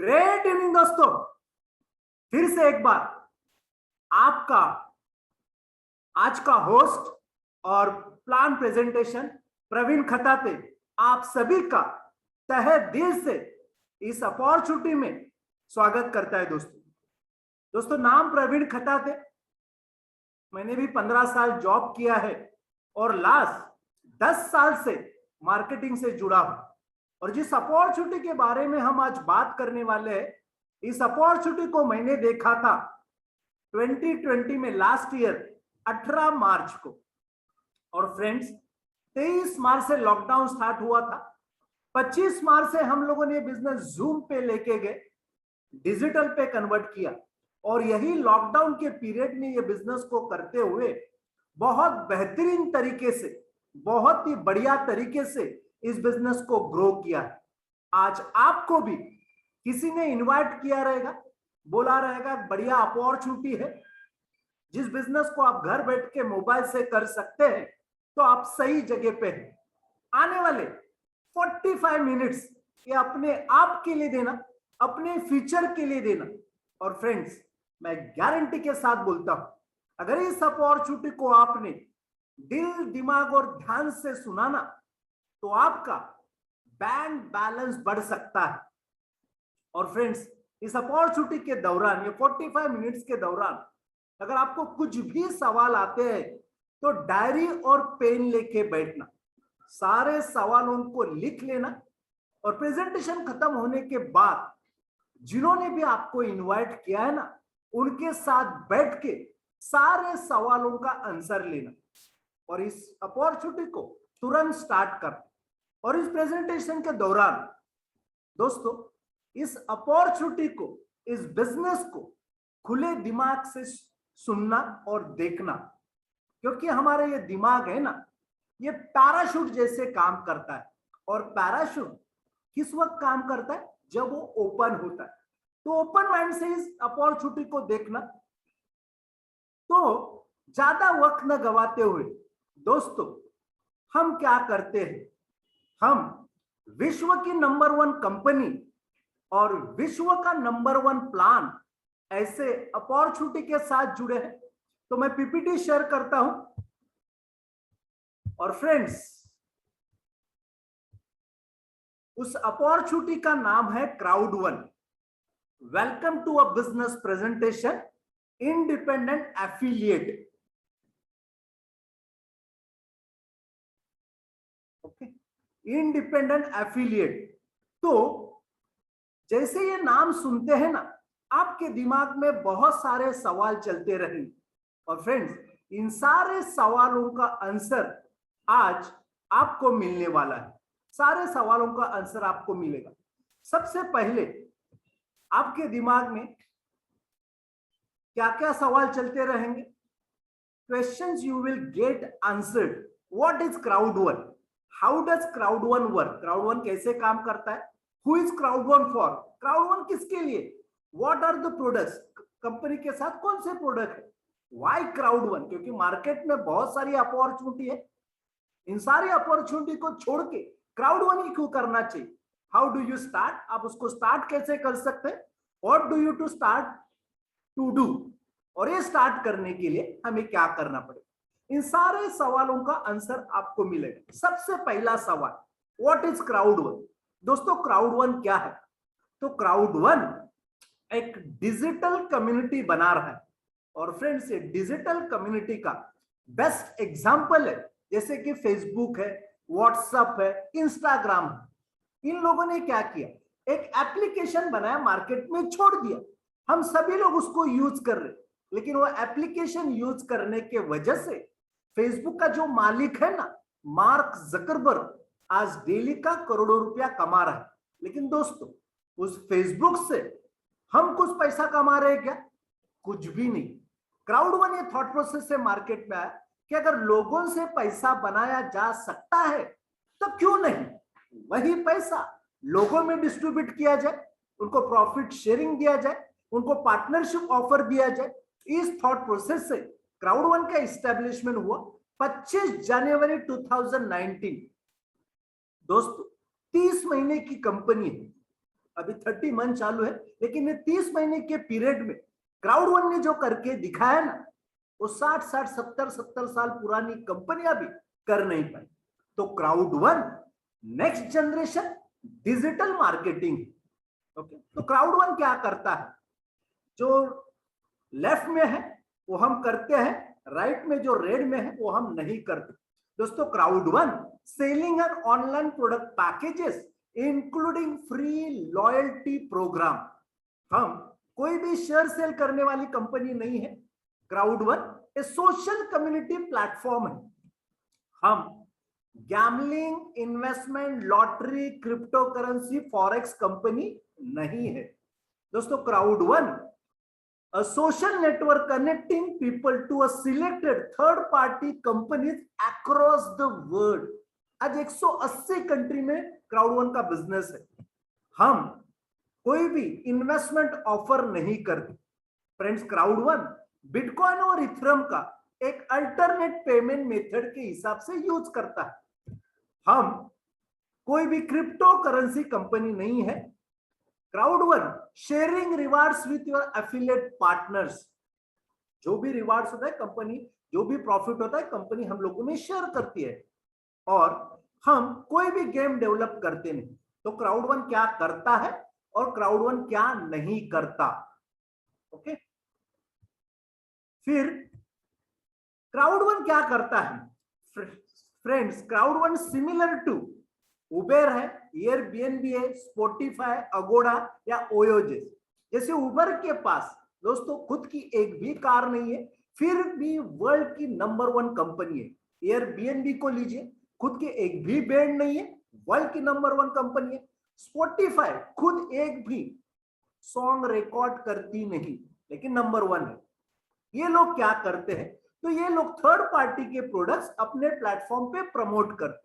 Great evening दोस्तों। फिर से एक बार आपका आज का होस्ट और प्लान प्रेजेंटेशन प्रवीण खताते आप सभी का तहे दिल से इस अपॉर्चुनिटी में स्वागत करता है। दोस्तों नाम प्रवीण खताते। मैंने भी 15 साल जॉब किया है और लास्ट 10 साल से मार्केटिंग से जुड़ा हूं। और जिस अपॉर्चुनिटी के बारे में हम आज बात करने वाले हैं, इस अपॉर्चुनिटी को मैंने देखा था 2020 में, लास्ट ईयर 18 मार्च को। और फ्रेंड्स 23 मार्च से लॉकडाउन स्टार्ट हुआ था। 25 मार्च से हम लोगों ने बिजनेस जूम पे लेके गए, डिजिटल पे कन्वर्ट किया। और यही लॉकडाउन के पीरियड में ये बिजनेस को करते हुए बहुत बेहतरीन तरीके से, बहुत ही बढ़िया तरीके से इस बिजनेस को ग्रो किया है। आज आपको भी किसी ने इनवाइट किया रहेगा, बोला रहेगा बढ़िया अपॉर्चुनिटी है, जिस बिजनेस को आप घर बैठ के मोबाइल से कर सकते हैं, तो आप सही जगह पे हैं। आने वाले 45 मिनट्स ये अपने आप के लिए देना, अपने फ्यूचर के लिए देना। और फ्रेंड्स मैं गारंटी के साथ बोलता हूं, अगर इस अपॉर्चुनिटी को आपने दिल, दिमाग और ध्यान से सुना ना, तो आपका बैंक बैलेंस बढ़ सकता है। और फ्रेंड्स इस अपॉर्चुनिटी के दौरान, ये 45 मिनट्स के दौरान, अगर आपको कुछ भी सवाल आते हैं तो डायरी और पेन लेके बैठना, सारे सवालों को लिख लेना। और प्रेजेंटेशन खत्म होने के बाद जिन्होंने भी आपको इनवाइट किया है ना, उनके साथ बैठ के सारे सवालों का आंसर लेना और इस अपॉर्चुनिटी को तुरंत स्टार्ट करना। और इस प्रेजेंटेशन के दौरान दोस्तों इस अपॉर्चुनिटी को, इस बिजनेस को खुले दिमाग से सुनना और देखना, क्योंकि हमारा ये दिमाग है ना, ये पैराशूट जैसे काम करता है। और पैराशूट किस वक्त काम करता है? जब वो ओपन होता है। तो ओपन माइंड से इस अपॉर्चुनिटी को देखना। तो ज्यादा वक्त न गवाते हुए दोस्तों हम क्या करते हैं, हम विश्व की नंबर 1 कंपनी और विश्व का नंबर 1 प्लान ऐसे अपॉर्चुनिटी के साथ जुड़े हैं। तो मैं पीपीटी शेयर करता हूं। और फ्रेंड्स उस अपॉर्चुनिटी का नाम है Crowd one. Welcome to a business presentation, independent affiliate. Okay, independent affiliate. तो जैसे ये नाम सुनते हैं ना, आपके दिमाग में बहुत सारे सवाल चलते रहेंगे। और फ्रेंड्स इन सारे सवालों का आंसर आज आपको मिलने वाला है। सारे सवालों का आंसर आपको मिलेगा। सबसे पहले आपके दिमाग में क्या क्या सवाल चलते रहेंगे? Questions you will get answered. What is Crowd One? How does Crowd One work? Crowd One कैसे काम करता है? Who is Crowd One for? Crowd One किसके लिए? What are the products? Company के साथ कौन से प्रोडक्ट है? Why Crowd One? क्योंकि मार्केट में बहुत सारी अपॉर्चुनिटी है। इन सारी अपॉर्चुनिटी को छोड़ के क्राउड1 ही क्यों करना चाहिए? How do you start? आप उसको स्टार्ट कैसे कर सकते हैं? What do you to start to do? और ये स्टार्ट करने के लिए हमें क्या करना पड़ेगा? इन सारे सवालों का आंसर आपको मिलेगा। सबसे पहला सवाल, व्हाट इज क्राउड1? दोस्तों क्राउड1 क्या है? तो क्राउड1 एक डिजिटल कम्युनिटी बना रहा है। और फ्रेंड्स ये डिजिटल कम्युनिटी का बेस्ट एग्जांपल है, जैसे कि फेसबुक है, व्हाट्सएप है, इंस्टाग्राम है। इन लोगों ने क्या किया? एक एप्लीकेशन बनाया, मार्केट में छोड़ दिया। हम सभी लोग उसको यूज कर रहे, लेकिन वो एप्लीकेशन यूज करने के वजह से फेसबुक का जो मालिक है ना, मार्क जकरबर्ग, आज डेली का करोड़ों रुपया कमा रहा है। लेकिन दोस्तों उस फेसबुक से हम कुछ पैसा कमा रहे हैं क्या? कुछ भी नहीं। क्राउड1 ये थॉट प्रोसेस से मार्केट में आया कि अगर लोगों से पैसा बनाया जा सकता है तो क्यों नहीं वही पैसा लोगों में डिस्ट्रीब्यूट किया जाए, उनको प्रॉफिट शेयरिंग दिया जाए, उनको पार्टनरशिप ऑफर दिया जाए। इस थॉट प्रोसेस से क्राउड1 का एस्टेब्लिशमेंट हुआ 25 जनवरी 2019। दोस्तों 30 महीने की कंपनी है। अभी 30 मंथ चालू है, लेकिन ये 30 महीने के पीरियड में क्राउड वन ने जो करके दिखाया ना, वो 60 70 साल पुरानी कंपनियां भी कर नहीं पाई। तो Crowd one next generation digital marketing. Okay, तो क्राउड वन क्या करता है? जो लेफ्ट में है वो हम करते हैं, राइट में जो रेड में है वो हम नहीं करते। दोस्तों, Crowd One selling and online product packages including free loyalty program. हम कोई भी शेयर सेल करने वाली कंपनी नहीं है। क्राउड वन ए सोशल कम्युनिटी प्लेटफॉर्म है। हम gambling, investment, lottery, crypto currency, forex company नहीं है। दोस्तों, Crowd one a social network connecting people to a selected third party companies across the world। आज 180 कंट्री में क्राउड वन का business है। हम कोई भी इन्वेस्टमेंट ऑफर नहीं करते। फ्रेंड्स, क्राउड वन बिटकॉइन और इथेरियम का एक अल्टरनेट पेमेंट मेथड के हिसाब से यूज करता है। हम कोई भी क्रिप्टो करेंसी कंपनी नहीं है। Crowd one sharing rewards with your affiliate partners. जो भी रिवार्ड्स होता है कंपनी, जो भी प्रॉफिट होता है कंपनी हम लोगों में शेयर करती है। और हम कोई भी गेम डेवलप करते नहीं। तो क्राउड वन क्या करता है और क्राउड वन क्या नहीं करता। ओके, फिर क्राउड वन क्या करता है? Friends, Crowd One similar to Uber है, एयरबीएनबी है, स्पॉटिफाई, अगोड़ा या ओयोजेस। जैसे उबर के पास दोस्तों खुद की एक भी कार नहीं है, फिर भी वर्ल्ड की नंबर 1 कंपनी है। एयरबीएनबी को लीजिए, खुद के एक भी बैंड नहीं है, वर्ल्ड की नंबर 1 कंपनी है। स्पॉटिफाई खुद एक भी सॉन्ग रिकॉर्ड करती नहीं, लेकिन नंबर 1 है। ये लोग क्या करते हैं? तो ये लोग थर्ड पार्टी के प्रोडक्ट्स अपने प्लेटफॉर्म पे प्रमोट करते हैं।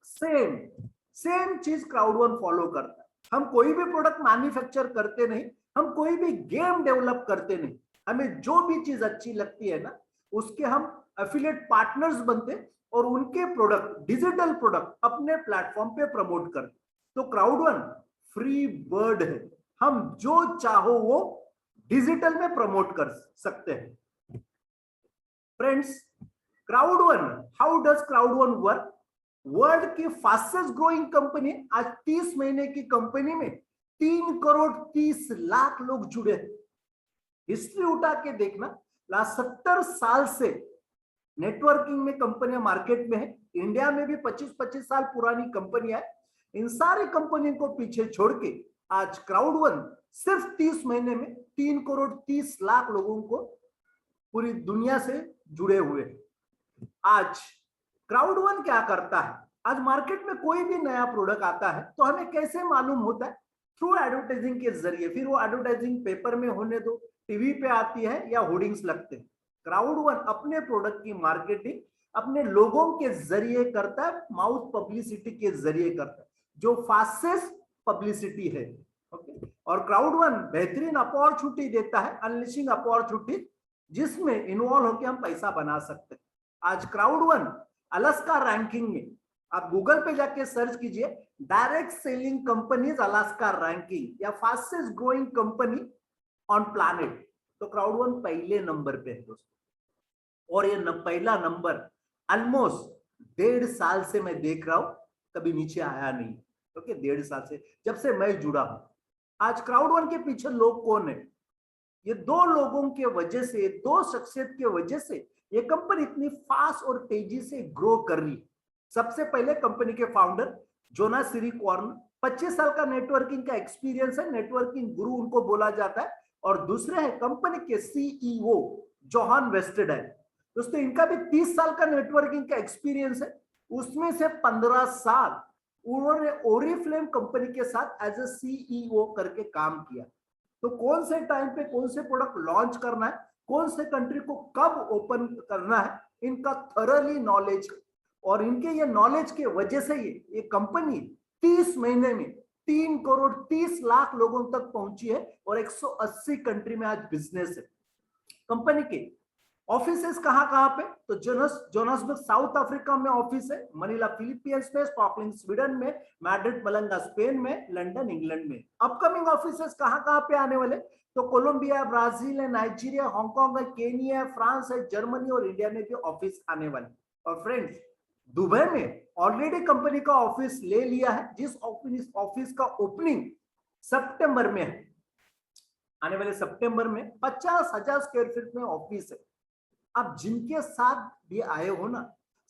सेम चीज क्राउड वन फॉलो करता है। हम कोई भी प्रोडक्ट मैन्युफैक्चर करते नहीं, हम कोई भी गेम डेवलप करते नहीं। हमें जो भी चीज अच्छी लगती है ना, उसके हम एफिलिएट पार्टनर्स बनते और उनके प्रोडक्ट, डिजिटल प्रोडक्ट अपने प्लेटफॉर्म पे प्रमोट करते। तो क्राउड वन फ्री बर्ड है, हम जो चाहो वो डिजिटल में प्रमोट कर सकते हैं। Friends, Crowd one, how does crowd one work? World की फास्टेस्ट ग्रोइंग कंपनी, आज 30 महीने की कंपनी में 3 करोड़ 30 लाख लोग जुड़े। हिस्ट्री उठा के देखना, लास्ट 70 साल से नेटवर्किंग में कंपनियां मार्केट में है। इंडिया में भी 25-25 साल पुरानी कंपनियां है। इन सारी कंपनियों को पीछे छोड़ के आज क्राउड वन सिर्फ 30 महीने में 3 करोड़ 30 लाख लोगों को पूरी दुनिया से जुड़े हुए। आज क्राउड वन क्या करता है? आज मार्केट में कोई भी नया प्रोडक्ट आता है तो हमें कैसे मालूम होता है? थ्रू एडवर्टाइजिंग के जरिए। फिर वो एडवर्टाइजिंग पेपर में होने दो, टीवी पे आती है या होर्डिंग्स लगते हैं। क्राउड वन अपने प्रोडक्ट की मार्केटिंग अपने लोगों के जरिए करता है, माउथ पब्लिसिटी के जरिए करता है, जो फास्टेस्ट पब्लिसिटी है। ओके, और क्राउड वन बेहतरीन अपॉर्चुनिटी देता है, अनलिशिंग अपॉर्चुनिटी, जिसमें इन्वॉल्व होकर हम पैसा बना सकते हैं। आज क्राउड वन अलास्का रैंकिंग में, आप गूगल पे जाके सर्च कीजिए direct selling companies Alaska ranking या fastest growing company on planet, तो क्राउड वन पहले नंबर पे है दोस्तों। और ये पहला नंबर ऑलमोस्ट 1.5 साल से मैं देख रहा हूं, कभी नीचे आया नहीं। ओके, 1.5 साल से जब से मैं जुड़ा हूं। आज क्राउड वन के पीछे लोग कौन है? ये 2 लोगों के वजह से, 2 शख्सियत के वजह से ये कंपनी इतनी फास्ट और तेजी से ग्रो कर रही। सबसे पहले कंपनी के फाउंडर जोनास सिरिकॉर्न, 25 साल का नेटवर्किंग का एक्सपीरियंस है, नेटवर्किंग गुरु उनको बोला जाता है। और दूसरे है कंपनी के सीईओ जोहान वेस्टेडन। दोस्तों, इनका भी 30 साल का नेटवर्किंग का एक्सपीरियंस है, उसमें से 15 साल उन्होंने ओरिफ्लेम कंपनी के साथ एज ए सीईओ करके काम किया। तो कौन से टाइम पे कौन से प्रोडक्ट लॉन्च करना है, कौन से कंट्री को कब ओपन करना है, इनका थॉरली नॉलेज। और इनके ये नॉलेज के वजह से ये कंपनी 30 महीने में 3 करोड़ 30 लाख लोगों तक पहुंची है और 180 कंट्री में आज बिजनेस है। कंपनी के ऑफिसेस कहाँ कहाँ पे? तो जोनासबर्ग साउथ अफ्रीका में ऑफिस है, मनीला फिलीपींस में, स्टॉकहोम स्वीडन में, मैड्रिड मलंगा स्पेन में, लंदन इंग्लैंड में। अपकमिंग ऑफिसेस कहाँ कहाँ पे आने वाले? तो कोलंबिया, ब्राजील है, नाइजीरिया, हांगकांग है, केनिया है, फ्रांस है, जर्मनी और इंडिया में भी ऑफिस आने वाले। और फ्रेंड्स, दुबई में ऑलरेडी कंपनी का ऑफिस ले लिया है, जिस ऑफिस का ओपनिंग सितंबर में है। आने वाले सितंबर में 50,000 स्क्वायर फीट में ऑफिस है। आप जिनके साथ भी आए हो ना,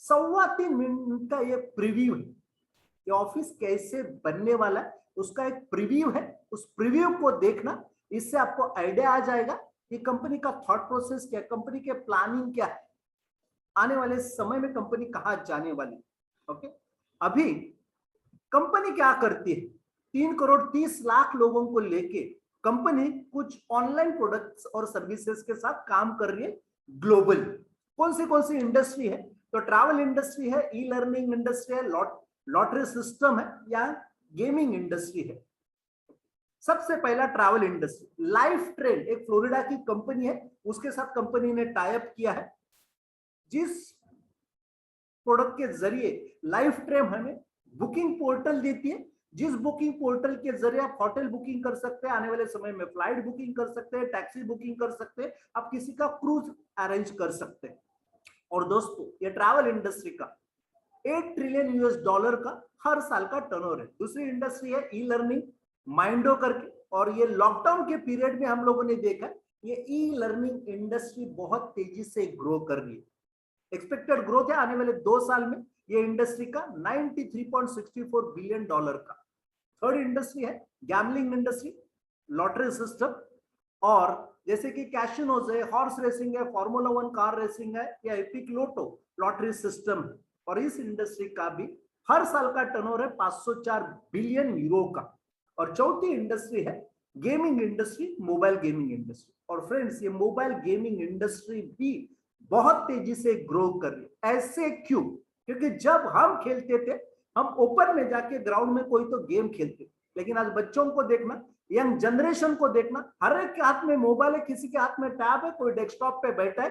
3.25 मिनट का ये प्रीव्यू है, ये ऑफिस कैसे बनने वाला है उसका एक प्रीव्यू है। उस प्रीव्यू को देखना, इससे आपको आइडिया आ जाएगा कि कंपनी का थॉट प्रोसेस क्या है, कंपनी के प्लानिंग क्या है, आने वाले समय में कंपनी कहां जाने वाली। ओके, अभी कंपनी क्या करती है? 3,30,00,000 लोगों को लेके कंपनी कुछ ऑनलाइन प्रोडक्ट्स और सर्विसेज के साथ काम कर रही है ग्लोबल। कौन सी इंडस्ट्री है? तो ट्रैवल इंडस्ट्री है, ई लर्निंग इंडस्ट्री है, लॉटरी सिस्टम है, या गेमिंग इंडस्ट्री है। सबसे पहला ट्रैवल इंडस्ट्री, लाइफ ट्रेन एक फ्लोरिडा की कंपनी है, उसके साथ कंपनी ने टाई अप किया है, जिस प्रोडक्ट के जरिए लाइफ ट्रेन हमें बुकिंग पोर्टल देती है, जिस बुकिंग पोर्टल के जरिए आप होटल बुकिंग कर सकते हैं, आने वाले समय में फ्लाइट बुकिंग कर सकते हैं, टैक्सी बुकिंग कर सकते हैं, आप किसी का क्रूज अरेंज कर सकते हैं। और दोस्तों, ये ट्रैवल इंडस्ट्री का $8 ट्रिलियन का हर साल का टर्नओवर है। दूसरी इंडस्ट्री है ई लर्निंग, माइंडो करके, और ये लॉकडाउन के पीरियड में हम लोगों ने देखा ये ई लर्निंग इंडस्ट्री बहुत तेजी से ग्रो कर रही है। एक्सपेक्टेड ग्रोथ है आने वाले 2 साल में ये इंडस्ट्री का $93.64 बिलियन का। थर्ड इंडस्ट्री है गैम्बलिंग इंडस्ट्री, लॉटरी सिस्टम, और जैसे कि कैसिनोज है, हॉर्स रेसिंग है, फार्मूला 1 कार रेसिंग है, या एपिक लोटो लॉटरी सिस्टम है। और इस इंडस्ट्री का भी हर साल का टर्नओवर है 504 बिलियन यूरो का। और चौथी इंडस्ट्री है gaming industry, mobile gaming industry. और फ्रेंड्स, ये मोबाइल गेमिंग इंडस्ट्री भी बहुत तेजी से ग्रो कर रही है। ऐसे क्यों? क्योंकि जब हम खेलते थे, हम ओपन में जाके ग्राउंड में कोई तो गेम खेलते, लेकिन आज बच्चों को देखना, यंग जनरेशन को देखना, हर एक के हाथ में मोबाइल है, किसी के हाथ में टैब है, कोई डेस्कटॉप पे बैठा है,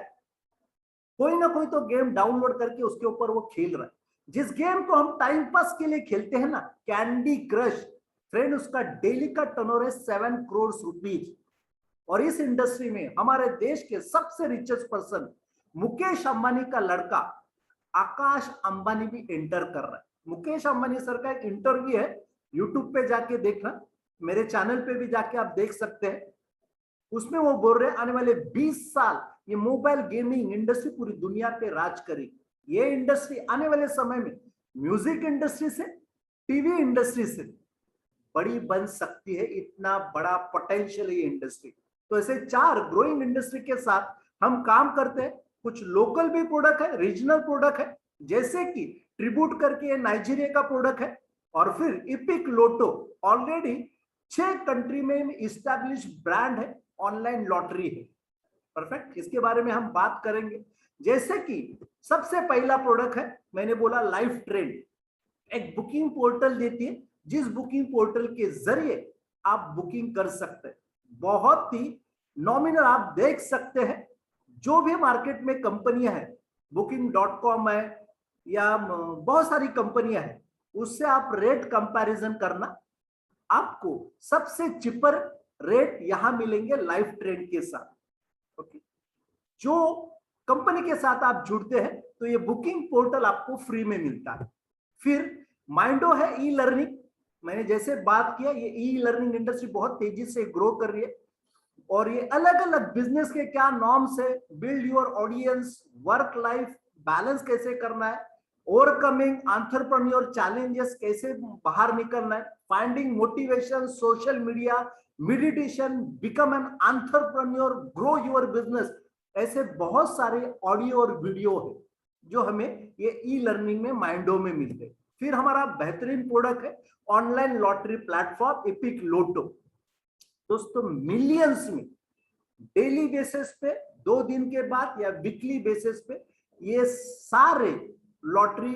कोई ना कोई तो गेम डाउनलोड करके उसके ऊपर वो खेल रहा है। जिस गेम को हम टाइम पास के लिए खेलते हैं ना, कैंडी क्रश, फ्रेंड, उसका डेली का टर्नओवर है 7 करोड़ रुपीज। और इस इंडस्ट्री में हमारे देश के सबसे रिचेस्ट पर्सन मुकेश अंबानी का लड़का आकाश अंबानी भी एंटर कर रहा है। मुकेश अंबानी सर का एक इंटरव्यू है, यूट्यूब पे जाके देखना, मेरे चैनल पे भी जाके आप देख सकते हैं। उसमें वो बोल रहे हैं आने वाले 20 साल ये मोबाइल गेमिंग इंडस्ट्री पूरी दुनिया पे राज करेगी। ये इंडस्ट्री आने वाले समय में म्यूजिक इंडस्ट्री से, टीवी इंडस्ट्री से बड़ी बन सकती है, इतना बड़ा पोटेंशियल है ये इंडस्ट्री। तो ऐसे 4 ग्रोइंग इंडस्ट्री के साथ हम काम करते हैं। कुछ लोकल भी प्रोडक्ट है, रीजनल प्रोडक्ट है, जैसे कि ट्रिब्यूट करके नाइजीरिया का प्रोडक्ट है, और फिर इपिक लोटो ऑलरेडी 6 कंट्री में इस्टेब्लिश ब्रांड है, ऑनलाइन लॉटरी है। परफेक्ट, इसके बारे में हम बात करेंगे। जैसे कि सबसे पहला प्रोडक्ट है, मैंने बोला लाइफ ट्रेंड, एक बुकिंग पोर्टल देती है, जिस बुकिंग पोर्टल के जरिए आप बुकिंग कर सकते हैं। बहुत ही नॉमिनल, आप देख सकते हैं जो भी मार्केट में कंपनियां हैं, booking.com है या बहुत सारी कंपनियां हैं, उससे आप रेट कंपैरिजन करना, आपको सबसे चिपर रेट यहां मिलेंगे लाइफ ट्रेंड के साथ। ओके, जो कंपनी के साथ आप जुड़ते हैं तो ये बुकिंग पोर्टल आपको फ्री में मिलता है। फिर माइंडो है ई लर्निंग, मैंने जैसे बात किया, ये ई लर्निंग इंडस्ट्री बहुत तेजी से ग्रो कर रही है, और ये अलग अलग बिजनेस के क्या नॉर्म्स है, build your audience, work life balance कैसे करना है, ओवरकमिंग एंटरप्रेन्योर चैलेंजेस कैसे बाहर निकलना है, finding motivation, social media, meditation, become an entrepreneur, grow your business, ऐसे बहुत सारे ऑडियो और वीडियो है जो हमें ये ई लर्निंग में माइंडो में मिलते हैं। फिर हमारा बेहतरीन प्रोडक्ट है ऑनलाइन लॉटरी प्लेटफॉर्म एपिक लोटो। दोस्तों, मिलियंस में डेली बेसिस पे, 2 दिन के बाद या वीकली बेसिस पे ये सारे लॉटरी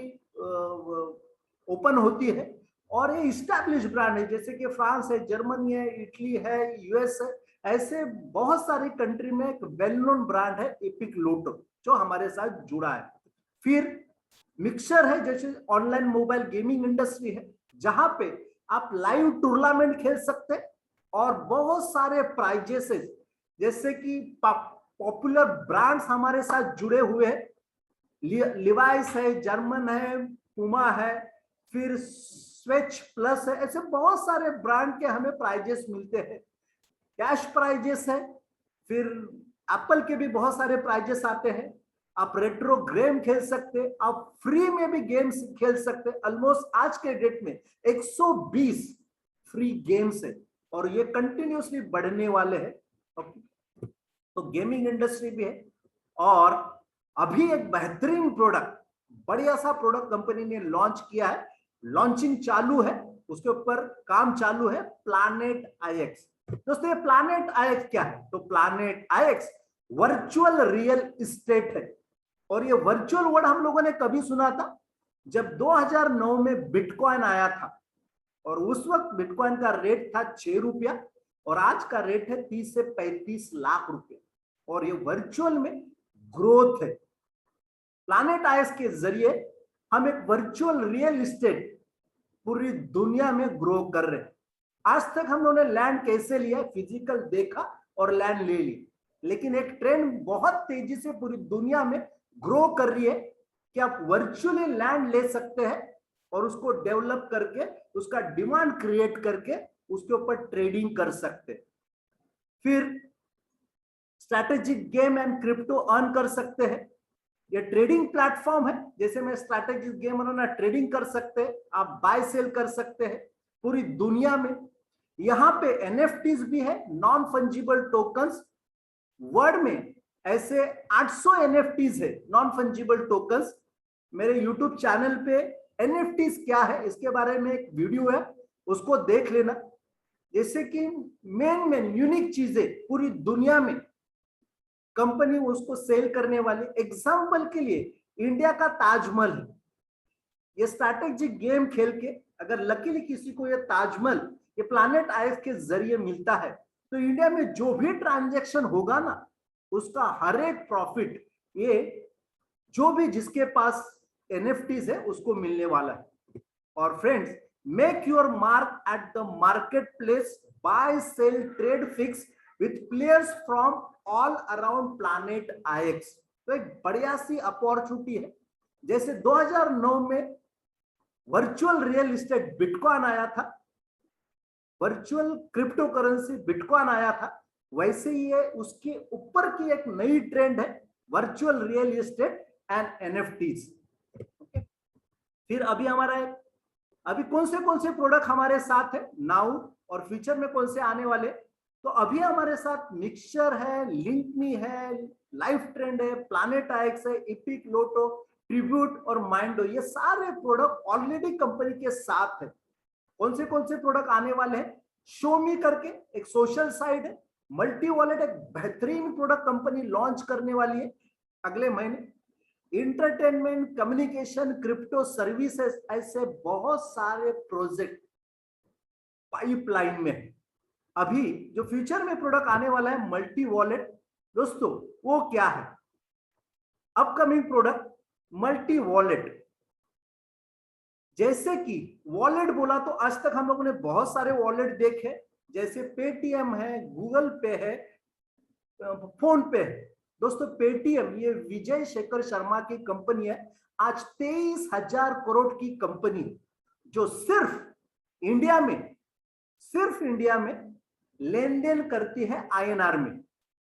ओपन होती है, और ये इस्टेब्लिश ब्रांड है, जैसे कि फ्रांस है, जर्मनी है, इटली है, यूएस है, ऐसे बहुत सारी कंट्री में एक वेल नोन ब्रांड है एपिक लोटो जो हमारे साथ जुड़ा है। फिर मिक्सर है, जैसे ऑनलाइन मोबाइल गेमिंग इंडस्ट्री है जहां पे आप लाइव टूर्नामेंट खेल सकते हैं और बहुत सारे प्राइजेस है, जैसे कि पॉपुलर ब्रांड्स हमारे साथ जुड़े हुए हैं। लिवाइस है, जर्मन है, पुमा है, फिर स्विच प्लस है, ऐसे बहुत सारे ब्रांड के हमें प्राइजेस मिलते हैं, कैश प्राइजेस है। फिर एप्पल के भी बहुत सारे प्राइजेस आते हैं। आप रेट्रो गेम खेल सकते हैं, आप फ्री में भी गेम्स खेल सकते हैं। ऑलमोस्ट आज के डेट में 120 फ्री गेम्स है और ये कंटिन्यूसली बढ़ने वाले हैं। तो गेमिंग इंडस्ट्री भी है। और अभी एक बेहतरीन प्रोडक्ट, बढ़िया सा प्रोडक्ट कंपनी ने लॉन्च किया है, लॉन्चिंग चालू है, उसके ऊपर काम चालू है, प्लैनेट आईएक्स। दोस्तों ये प्लैनेट आईएक्स क्या है? तो प्लैनेट आईएक्स वर्चुअल रियल एस्टेट है। और ये वर्चुअल वर्ड हम लोगों ने कभी सुना था? जब 2009 में बिटकॉइन आया था और उस वक्त बिटकॉइन का रेट था 6 रुपया और आज का रेट है 30 से 35 लाख रुपए। और ये वर्चुअल में ग्रोथ है। प्लैनेट आईएक्स के जरिए हम एक वर्चुअल रियल एस्टेट पूरी दुनिया में ग्रो कर रहे हैं। आज तक हम लोगों ने लैंड कैसे लिया? फिजिकल देखा और लैंड ले ली, लेकिन एक ट्रेंड बहुत तेजी से पूरी दुनिया में ग्रो कर रही है कि आप वर्चुअली लैंड ले सकते हैं और उसको डेवलप करके उसका डिमांड क्रिएट करके उसके ऊपर ट्रेडिंग कर सकते हैं। फिर strategic game and crypto earn कर सकते हैं। ये ट्रेडिंग प्लेटफॉर्म है, जैसे मैं स्ट्रैटेजिक गेम बनाना ट्रेडिंग कर सकते हैं, आप बाय सेल कर सकते हैं पूरी दुनिया में। यहां पे एनएफटीज भी है, नॉन फंजिबल टोकन्स। वर्ल्ड में ऐसे 800 एनएफटीज है, नॉन फंजिबल टोकन्स। मेरे यूट्यूब चैनल पे एनएफटीज क्या है इसके बारे में एक वीडियो है, उसको देख लेना। जैसे कि मेन यूनिक चीजें पूरी दुनिया में कंपनी उसको सेल करने वाली। एग्जाम्पल के लिए इंडिया का ताजमहल है। ये स्ट्रैटेजिक गेम खेल के अगर लकीली किसी को ये ताजमहल ये प्लैनेट आईएक्स के जरिए मिलता है तो इंडिया में जो भी ट्रांजैक्शन होगा ना उसका हर एक प्रॉफिट ये जो भी जिसके पास एनएफटीज है उसको मिलने वाला है। और friends, make your mark at the marketplace, buy sell trade fix with players from all around Planet IX. तो एक बढ़िया सी अपॉर्चुनिटी है। जैसे 2009 में वर्चुअल रियल एस्टेट बिटकॉइन आया था, वर्चुअल क्रिप्टो करेंसी बिटकॉइन आया था, वैसे ही ये उसके ऊपर की एक नई ट्रेंड है, virtual real estate and NFTs. फिर अभी हमारा अभी कौन से प्रोडक्ट हमारे साथ है नाउ और फ्यूचर में कौन से आने वाले? तो अभी हमारे साथ मिक्सचर है, लिंकमी है, लाइफ ट्रेंड है, प्लैनेट आईएक्स है, एपिक लोटो, ट्रिब्यूट और माइंडो, ये सारे प्रोडक्ट ऑलरेडी कंपनी के साथ है। कौन से प्रोडक्ट आने वाले हैं? शोमी करके एक सोशल साइट है, मल्टी वॉलेट एक बेहतरीन प्रोडक्ट कंपनी लॉन्च करने वाली है अगले महीने। इंटरटेनमेंट, कम्युनिकेशन, क्रिप्टो सर्विसेज, ऐसे बहुत सारे प्रोजेक्ट पाइपलाइन में है। अभी जो फ्यूचर में प्रोडक्ट आने वाला है मल्टी वॉलेट, दोस्तों वो क्या है? Upcoming product multi wallet. जैसे कि वॉलेट बोला तो आज तक हम लोगों ने बहुत सारे वॉलेट देखे, जैसे पेटीएम है, गूगल पे है, फोन पे है। दोस्तों पेटीएम ये विजय शेखर शर्मा की कंपनी है, आज 23,000 करोड़ की कंपनी जो सिर्फ इंडिया में लेन देन करती है, आईएनआर में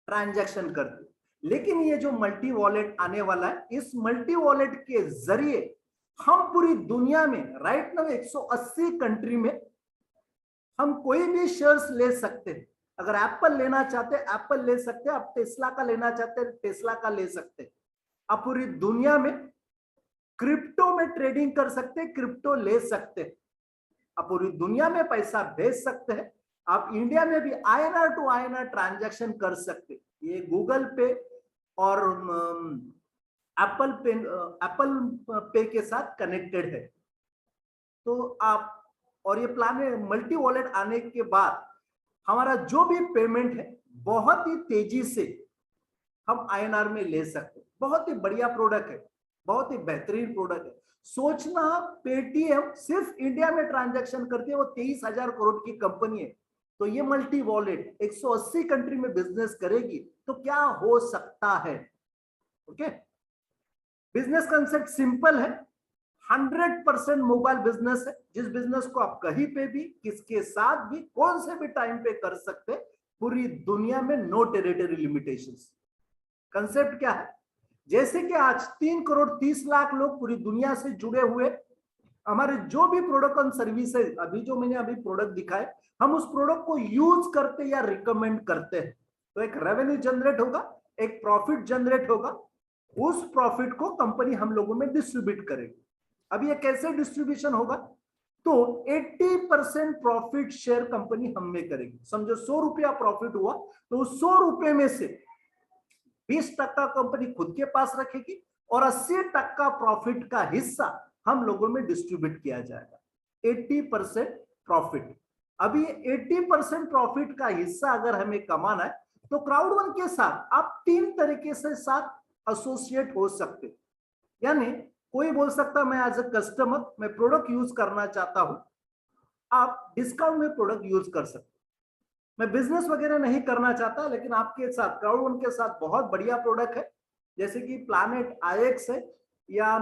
ट्रांजैक्शन करती है। लेकिन ये जो मल्टी वॉलेट आने वाला है, इस मल्टी वॉलेट के जरिए हम पूरी दुनिया में राइट नाउ 180 कंट्री में हम कोई भी शेयर्स ले सकते हैं। अगर एप्पल लेना चाहते हैं एप्पल ले सकते हैं, आप टेस्ला का लेना चाहते हैं टेस्ला का ले सकते हैं। आप पूरी दुनिया में क्रिप्टो में ट्रेडिंग कर सकते हैं, क्रिप्टो ले सकते हैं, आप पूरी दुनिया में पैसा भेज सकते हैं, आप इंडिया में भी आईएनआर टू आईएनआर ट्रांजैक्शन कर सकते हैं। ये गूगल पे और एप्पल पे के साथ कनेक्टेड है। तो आप और ये प्लान में मल्टी वॉलेट आने के बाद हमारा जो भी पेमेंट है बहुत ही तेजी से हम INR में ले सकते हैं। बहुत ही बढ़िया प्रोडक्ट है, बहुत ही बेहतरीन प्रोडक्ट है। सोचना, पेटीएम सिर्फ इंडिया में ट्रांजैक्शन करती है, वो 23,000 करोड़ की कंपनी है। तो ये मल्टी वॉलेट 180 कंट्री में बिजनेस करेगी, तो क्या हो सकता है? ओके, बिजनेस कंसेप्ट सिंपल है, 100% मोबाइल बिजनेस है, जिस बिजनेस को आप कहीं पे भी, किसके साथ भी, कौन से भी टाइम पे कर सकते, पूरी दुनिया में, नो टेरिटरी लिमिटेशंस। कंसेप्ट क्या है? जैसे कि आज 3 करोड़ 30 लाख लोग पूरी दुनिया से जुड़े हुए, हमारे जो भी प्रोडक्ट और सर्विसेज, अभी जो मैंने अभी प्रोडक्ट दिखाए, हम उस प्रोडक्ट को यूज करते या रिकमेंड करते हैं, तो एक रेवेन्यू जनरेट होगा, एक प्रॉफिट जनरेट होगा। उस प्रॉफिट को कंपनी हम लोगों में डिस्ट्रीब्यूट करेगी। अब ये कैसे डिस्ट्रीब्यूशन होगा? तो 80% प्रॉफिट शेयर कंपनी हम में करेगी। समझो 100 रुपया प्रॉफिट हुआ, तो उस 100 रुपए में से 20% कंपनी खुद के पास रखेगी और 80% प्रॉफिट का हिस्सा हम लोगों में डिस्ट्रीब्यूट किया जाएगा। 80% प्रॉफिट। अभी 80% प्रॉफिट का हिस्सा अगर हमें कमाना है, तो क्राउड1 के साथ आप 3 तरीके से साथ एसोसिएट हो सकते। यानी कोई बोल सकता है मैं एज अ कस्टमर मैं प्रोडक्ट यूज करना चाहता हूं, आप डिस्काउंट में प्रोडक्ट यूज कर सकते। मैं बिजनेस वगैरह नहीं करना चाहता, लेकिन आपके साथ क्राउड1 के साथ बहुत बढ़िया प्रोडक्ट है, जैसे कि प्लैनेट IX है, या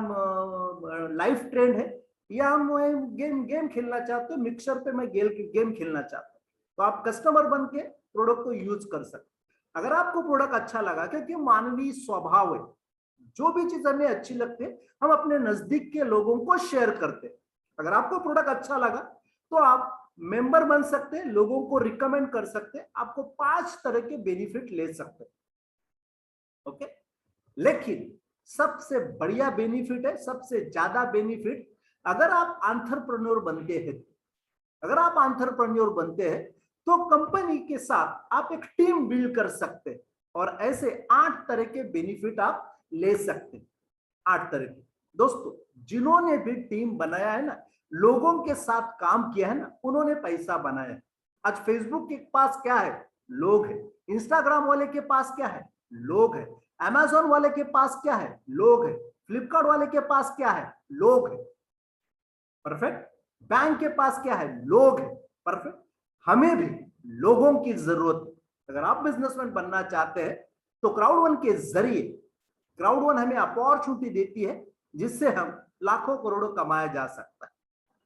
लाइफ ट्रेंड है, या मैं गेम खेलना चाहते हो, मिक्सर पे मैं गेम खेलना चाहता हूँ, तो आप कस्टमर बन के प्रोडक्ट को यूज कर सकते। अगर आपको प्रोडक्ट अच्छा लगा, क्योंकि मानवीय स्वभाव है, जो भी चीज हमें अच्छी लगती है हम अपने नजदीक के लोगों को शेयर करते हैं। अगर आपको प्रोडक्ट अच्छा लगा तो आप मेंबर बन सकते हैं, लोगों को रिकमेंड कर सकते हैं, आपको 5 तरह के बेनिफिट ले सकते हैं। ओके, लेकिन सबसे बढ़िया बेनिफिट है, सबसे ज्यादा बेनिफिट, अगर आप एंटरप्रेन्योर बनते हैं, अगर आप एंटरप्रेन्योर बनते हैं तो कंपनी के साथ आप एक टीम बिल्ड कर सकते हैं, और ऐसे 8 तरह के बेनिफिट आप ले सकते हैं। 8 तरह के। दोस्तों, जिन्होंने भी टीम बनाया है ना, लोगों के साथ काम किया है ना, उन्होंने पैसा बनाया है। आज फेसबुक के पास क्या है? लोग है। इंस्टाग्राम वाले के पास क्या है? लोग है। अमेजोन वाले के पास क्या है? लोग है। फ्लिपकार्ट वाले के पास क्या है? लोग है। परफेक्ट। बैंक के पास क्या है? लोग है। परफेक्ट। हमें भी लोगों की जरूरत है। अगर आप बिजनेसमैन बनना चाहते हैं तो क्राउड1 के जरिए, क्राउड1 हमें अपॉर्चुनिटी देती है जिससे हम लाखों करोड़ों कमाया जा सकता है।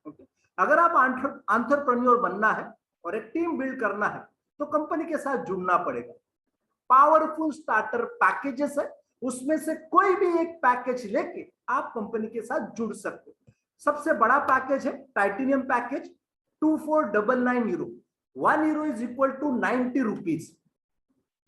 ओके, अगर आप एंटरप्रेन्योर बनना है और एक टीम बिल्ड करना है तो कंपनी के साथ जुड़ना पड़ेगा। पावरफुल स्टार्टर पैकेजेस है, उसमें से कोई भी एक पैकेज लेके आप कंपनी के साथ जुड़ सकते हैं। सबसे बड़ा पैकेज है titanium package, 2499 euro. 1 euro is equal to 90 rupees.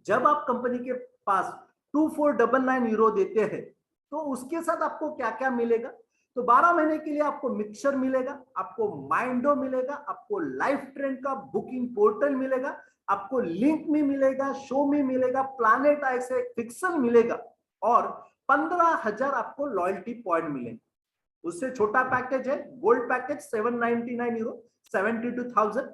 जब आप कंपनी के पास 2499 यूरो देते हैं तो उसके साथ आपको क्या क्या मिलेगा? तो 12 महीने के लिए आपको मिक्सर मिलेगा, आपको माइंडो मिलेगा, आपको लाइफ ट्रेंड का बुकिंग पोर्टल मिलेगा, आपको लिंक में मिलेगा, शो में मिलेगा, प्लैनेट IX फिक्सल मिलेगा, और 15,000 आपको लॉयल्टी पॉइंट मिलेंगे। उससे छोटा पैकेज है गोल्ड पैकेज, 799 यूरो, 72,000।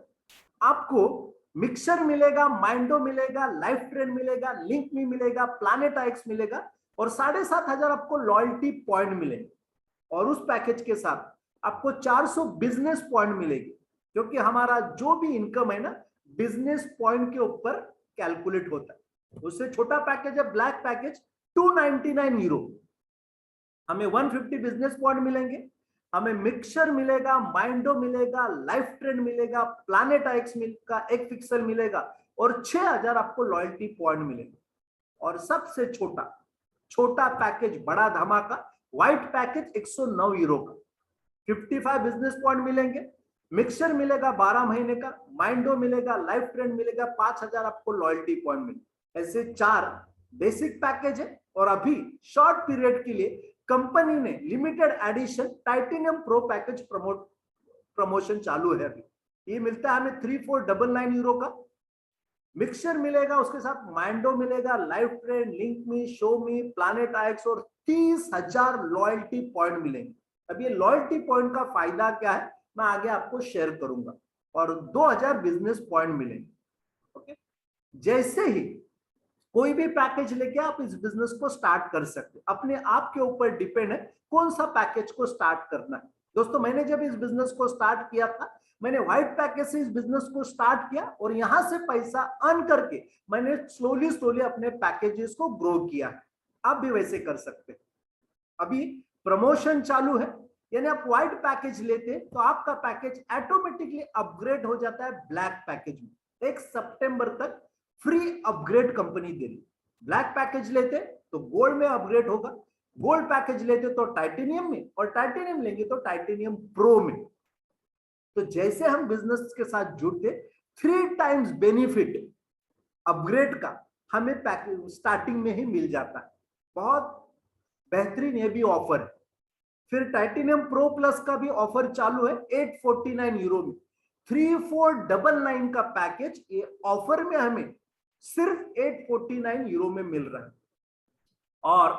आपको मिक्सर मिलेगा, माइंडो मिलेगा, लाइफ ट्रेंड मिलेगा, लिंक में मिलेगा, प्लैनेट IX मिलेगा, और 7,500 आपको लॉयल्टी पॉइंट मिलेंगे। और उस पैकेज के साथ आपको 400 बिजनेस पॉइंट मिलेगी, क्योंकि हमारा जो भी इनकम है ना, बिजनेस पॉइंट के ऊपर कैलकुलेट होता है। उससे छोटा पैकेज है ब्लैक पैकेज, 299 यूरो। हमें 150 बिजनेस पॉइंट मिलेंगे, हमें मिक्सर मिलेगा, माइंडो मिलेगा, लाइफ ट्रेंड मिलेगा, प्लैनेट IX का एक पिक्सल मिलेगा, और 6,000 आपको लॉयल्टी पॉइंट मिलेगा। और सबसे छोटा छोटा पैकेज, बड़ा धमाका, व्हाइट पैकेज 109 यूरो का, 55 बिजनेस पॉइंट मिलेंगे, मिक्सर मिलेगा 12 महीने का, माइंडो मिलेगा, लाइफ ट्रेंड मिलेगा, 5,000 आपको लॉयल्टी पॉइंट मिलेगा। ऐसे 4 बेसिक पैकेज है। और अभी शॉर्ट पीरियड के लिए कंपनी ने limited edition titanium pro package promotion चालू है अभी। ये मिलता है हमें 3499 यूरो का। मिक्सचर मिलेगा, उसके साथ माइंडो मिलेगा, लाइफ ट्रेंड, लिंक मी, शो मी, प्लैनेट IX, और 30,000 लॉयल्टी पॉइंट मिलेंगे। अब ये लॉयल्टी पॉइंट का फायदा क्या है मैं आगे आपको शेयर करूंगा। और 2,000 बिजनेस पॉइंट मिलेंगे। ओके, जैसे ही कोई भी पैकेज लेके आप इस बिजनेस को स्टार्ट कर सकते, अपने आप के ऊपर डिपेंड है कौन सा पैकेज को स्टार्ट करना है। दोस्तों मैंने जब इस बिजनेस को स्टार्ट किया था, मैंने व्हाइट पैकेज से इस बिजनेस को स्टार्ट किया और यहां से पैसा अर्न करके मैंने स्लोली स्लोली अपने पैकेजेस को ग्रो किया। आप भी वैसे कर सकते हैं। अभी प्रमोशन चालू है, यानी आप व्हाइट पैकेज लेते तो आपका पैकेज ऑटोमेटिकली अपग्रेड हो जाता है ब्लैक पैकेज में। 1 सितंबर तक फ्री अपग्रेड कंपनी दे रही। ब्लैक पैकेज लेते तो गोल्ड में अपग्रेड होगा, गोल्ड पैकेज लेते तो टाइटेनियम में, और टाइटेनियम लेंगे तो टाइटेनियम प्रो में। तो जैसे हम बिजनेस के साथ जुड़ते 3 टाइम्स बेनिफिट अपग्रेड का हमें पैकेज स्टार्टिंग में ही मिल जाता है। बहुत बेहतरीन ये भी ऑफर है। फिर टाइटेनियम प्रो प्लस का भी ऑफर चालू है 849 यूरो में। 3499 का पैकेज ये ऑफर में हमें सिर्फ 849 यूरो में मिल रहा है। और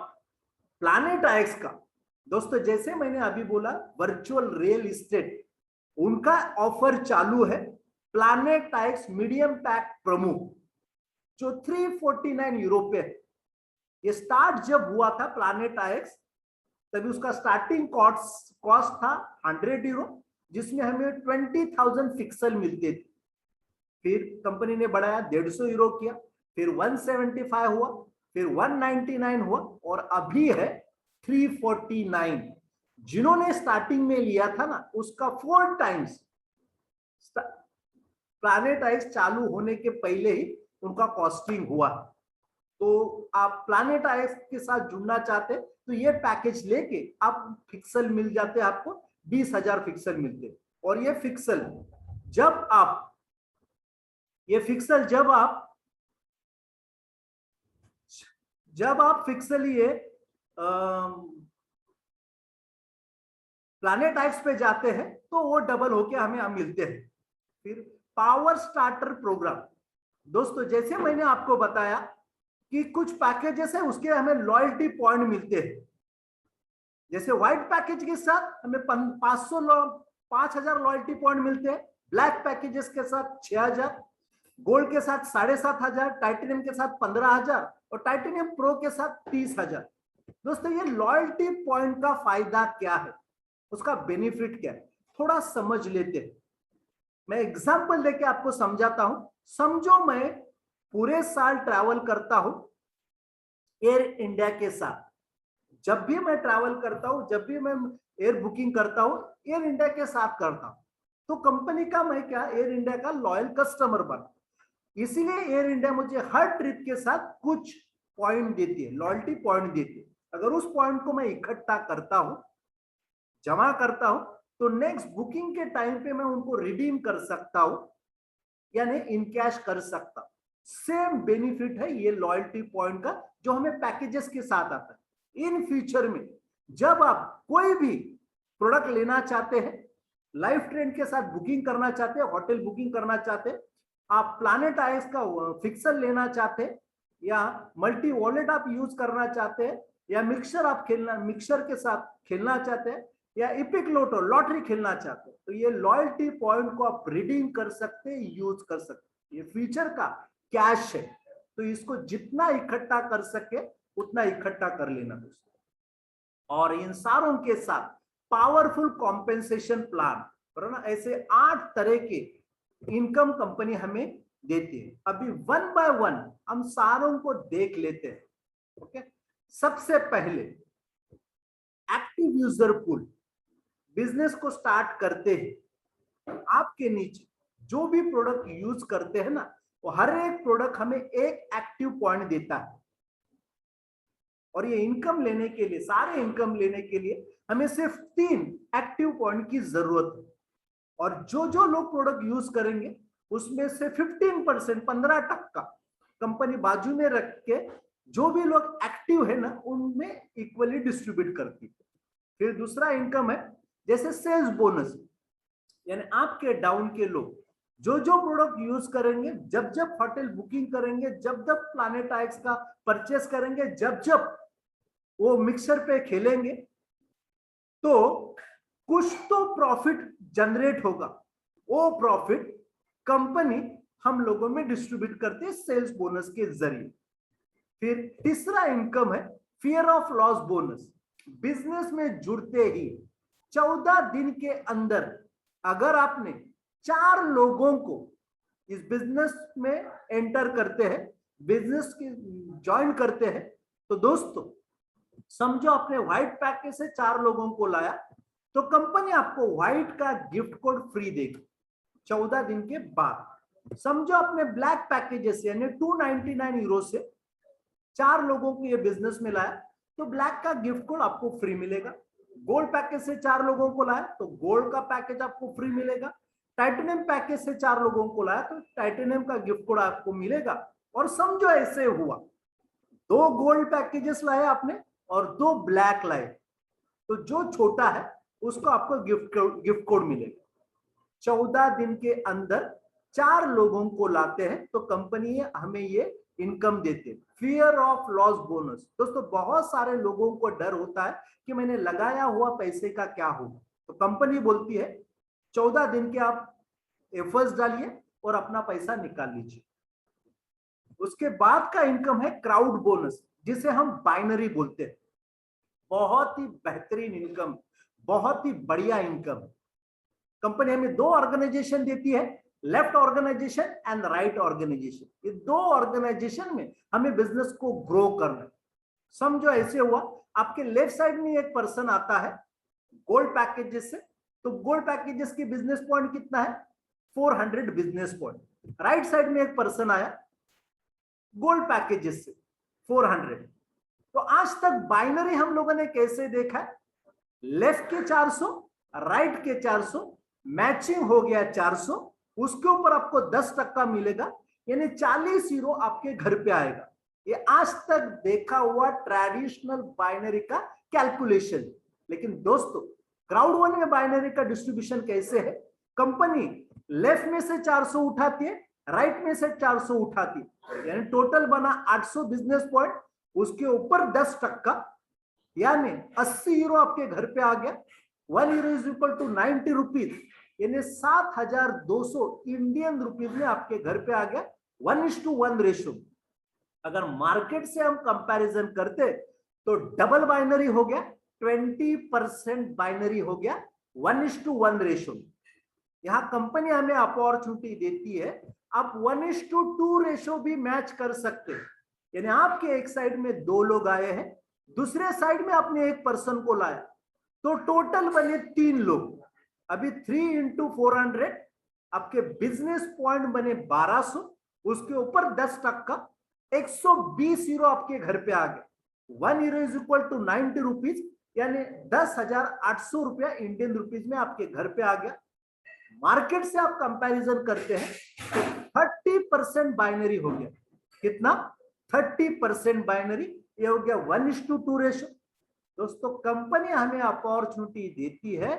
प्लैनेट आईएक्स का दोस्तों, जैसे मैंने अभी बोला वर्चुअल रियल एस्टेट, उनका ऑफर चालू है प्लैनेट आईएक्स मीडियम पैक प्रोमो, जो 349 यूरो पे है। ये स्टार्ट जब हुआ था प्लैनेट आईएक्स, तभी उसका स्टार्टिंग कॉस्ट था 100 यूरो, जिसमें हमें 20,000 फिक्सल मिलते थे। फिर कंपनी ने बढ़ाया 150 यूरो किया, फिर 175 हुआ, फिर 199 हुआ, और अभी है 349। जिन्होंने स्टार्टिंग में लिया था ना, उसका 4 टाइम्स प्लैनेट आईएक्स चालू होने के पहले ही उनका कॉस्टिंग हुआ। तो आप प्लैनेट आईएक्स के साथ जुड़ना चाहते तो ये पैकेज लेके आप फिक्सल मिल जाते, आपको 20,000 फिक्सल मिलते। और ये फिक्सल जब आप फिक्सल ये प्लैनेट आईएक्स पे जाते हैं तो वो डबल होके हमें मिलते हैं। फिर पावर स्टार्टर प्रोग्राम, दोस्तों जैसे मैंने आपको बताया कि कुछ पैकेजेस है उसके हमें लॉयल्टी पॉइंट मिलते हैं। जैसे व्हाइट पैकेज के साथ हमें 5,000 लॉयल्टी पॉइंट मिलते हैं, ब्लैक पैकेजेस के साथ 6,000, गोल्ड के साथ 7,500, टाइटेनियम के साथ 15,000 और टाइटेनियम प्रो के साथ 30,000। दोस्तों ये लॉयल्टी पॉइंट का फायदा क्या है, उसका बेनिफिट क्या है, थोड़ा समझ लेते हैं। मैं एग्जांपल देके आपको समझाता हूं। समझो मैं पूरे साल ट्रैवल करता हूं एयर इंडिया के साथ। जब भी मैं ट्रैवल करता हूं, जब भी मैं एयर बुकिंग करता हूं, एयर इंडिया के साथ करता हूं, तो कंपनी का मैं क्या एयर इंडिया का लॉयल कस्टमर बना। इसीलिए एयर इंडिया मुझे हर ट्रिप के साथ कुछ पॉइंट देती है, लॉयल्टी पॉइंट देती है। अगर उस पॉइंट को मैं इकट्ठा करता हूं, जमा करता हूं, तो नेक्स्ट बुकिंग के टाइम पे मैं उनको रिडीम कर सकता हूं, यानी इन कैश कर सकता हूं। सेम बेनिफिट है ये लॉयल्टी पॉइंट का, जो हमें पैकेजेस के साथ आता है। इन फ्यूचर में जब आप कोई भी प्रोडक्ट लेना चाहते हैं, लाइफ ट्रेंड के साथ बुकिंग करना चाहते हैं, होटल बुकिंग करना चाहते हैं, आप प्लैनेट आईएक्स का फिक्सल लेना चाहते हैं, या मल्टी वॉलेट आप यूज करना चाहते हैं, या मिक्सर के साथ खेलना चाहते हैं, या इपिक लोटो लॉटरी खेलना चाहते हैं, तो ये लॉयल्टी पॉइंट को आप रिडीम कर सकते हैं, यूज कर सकते हैं। ये फ्यूचर का कैश है, तो इसको जितना इकट्ठा कर सके उतना इकट्ठा कर लेना दोस्तों। और इन सारों के साथ पावरफुल कॉम्पेंसेशन प्लान, ना ऐसे 8 तरह के इनकम कंपनी हमें देती है। अभी 1 बाय 1 हम सारों को देख लेते हैं। ओके, सबसे पहले एक्टिव यूजर पूल। बिजनेस को स्टार्ट करते हैं, आपके नीचे जो भी प्रोडक्ट यूज करते हैं ना, वो हर एक प्रोडक्ट हमें एक एक्टिव पॉइंट देता है। और ये इनकम लेने के लिए, सारे इनकम लेने के लिए हमें सिर्फ 3 एक्टिव पॉइंट की जरूरत है। और जो जो लोग प्रोडक्ट यूज करेंगे उसमें से 15%, 15% कंपनी बाजू में रख के जो भी लोग एक्टिव है ना, उनमें इक्वली डिस्ट्रीब्यूट करती है। फिर दूसरा इनकम है जैसे सेल्स बोनस, यानी आपके डाउन के लोग जो जो प्रोडक्ट यूज करेंगे, जब जब होटल बुकिंग करेंगे, जब जब प्लैनेट आईएक्स का परचेस करेंगे, जब जब वो मिक्सर पे खेलेंगे, तो कुछ तो प्रॉफिट जनरेट होगा। वो प्रॉफिट कंपनी हम लोगों में डिस्ट्रीब्यूट करते हैं सेल्स बोनस के जरिए। फिर तीसरा इनकम है fear of loss bonus. Business में जुड़ते ही 14 दिन के अंदर अगर आपने 4 लोगों को इस बिजनेस में एंटर करते हैं, बिजनेस की ज्वाइन करते हैं, तो दोस्तों समझो आपने व्हाइट पैकेज से 4 लोगों को लाया, तो कंपनी आपको व्हाइट का गिफ्ट कोड फ्री देगी 14 दिन के बाद। समझो आपने ब्लैक पैकेजेस यानी 299 यूरो से 4 लोगों को ये बिजनेस में लाया, तो ब्लैक का गिफ्ट कोड आपको फ्री मिलेगा। गोल्ड पैकेज से 4 लोगों को लाया तो गोल्ड का पैकेज आपको फ्री मिलेगा। टाइटेनियम पैकेज से 4 लोगों को लाया तो टाइटेनियम का गिफ्ट कोड आपको मिलेगा। और समझो ऐसे हुआ 2 गोल्ड पैकेजेस लाए आपने और 2 ब्लैक लाए, तो जो छोटा है उसको आपको गिफ्ट कोड मिलेगा। 14 दिन के अंदर 4 लोगों को लाते हैं तो कंपनी हमें ये इनकम देते हैं। Fear of loss bonus. दोस्तों बहुत सारे लोगों को डर होता है कि मैंने लगाया हुआ पैसे का क्या होगा, तो कंपनी बोलती है 14 दिन के आप एफर्ट्स डालिए और अपना पैसा निकाल लीजिए। उसके बाद का इनकम है क्राउड बोनस, जिसे हम बाइनरी बोलते हैं। बहुत ही बेहतरीन इनकम, बहुत ही बढ़िया इनकम। कंपनी हमें 2 ऑर्गेनाइजेशन देती है, left organization and right organization. ये 2 ऑर्गेनाइजेशन में हमें बिजनेस को ग्रो करना है। समझो ऐसे हुआ आपके लेफ्ट साइड में एक पर्सन आता है गोल्ड पैकेजेस से, तो गोल्ड पैकेजेस की बिजनेस पॉइंट कितना है 400 बिजनेस पॉइंट। राइट साइड में एक पर्सन आया गोल्ड पैकेजेस से 400। तो आज तक बाइनरी हम लोगों ने कैसे देखा है, लेफ्ट के 400 राइट के 400 मैचिंग हो गया 400, उसके ऊपर आपको 10% मिलेगा यानी 40 यूरो आपके घर पे आएगा। ये आज तक देखा हुआ ट्रेडिशनल बाइनरी का कैलकुलेशन। लेकिन दोस्तों क्राउड वन में बाइनरी का डिस्ट्रीब्यूशन कैसे है, कंपनी लेफ्ट में से 400 उठाती है, राइट में से 400 उठाती है, यानी टोटल बना 800 बिजनेस पॉइंट, उसके ऊपर 10% यानी 80 यूरो आपके घर पे आ गया। 1 euro is equal to 90 rupees, यानी 7,200 इंडियन रुपीज में आपके घर पे आ गया 1:1 रेशो। अगर मार्केट से हम कंपैरिजन करते तो डबल बाइनरी हो गया, 20% बाइनरी हो गया 1:1 रेशो। यहां कंपनी हमें अपॉर्चुनिटी देती है आप 1:2 रेशो भी मैच कर सकते हैं, यानी आपके एक साइड में 2 लोग आए हैं, दूसरे साइड में आपने एक पर्सन को लाया, तो टोटल बने 3 लोग। अभी 3 into 400 आपके बिजनेस पॉइंट बने 1200, उसके ऊपर 10% 120 यूरो आपके घर पे आ गए। 1 euro is equal to 90 rupees, यानी 10,800 रुपया इंडियन रुपीज में आपके घर पे आ गया। मार्केट से आप कंपैरिजन करते हैं तो 30% बाइनरी हो गया। कितना 30% बाइनरी, ये हो गया 1:2 रेशो। दोस्तों कंपनी हमें अपॉर्चुनिटी देती है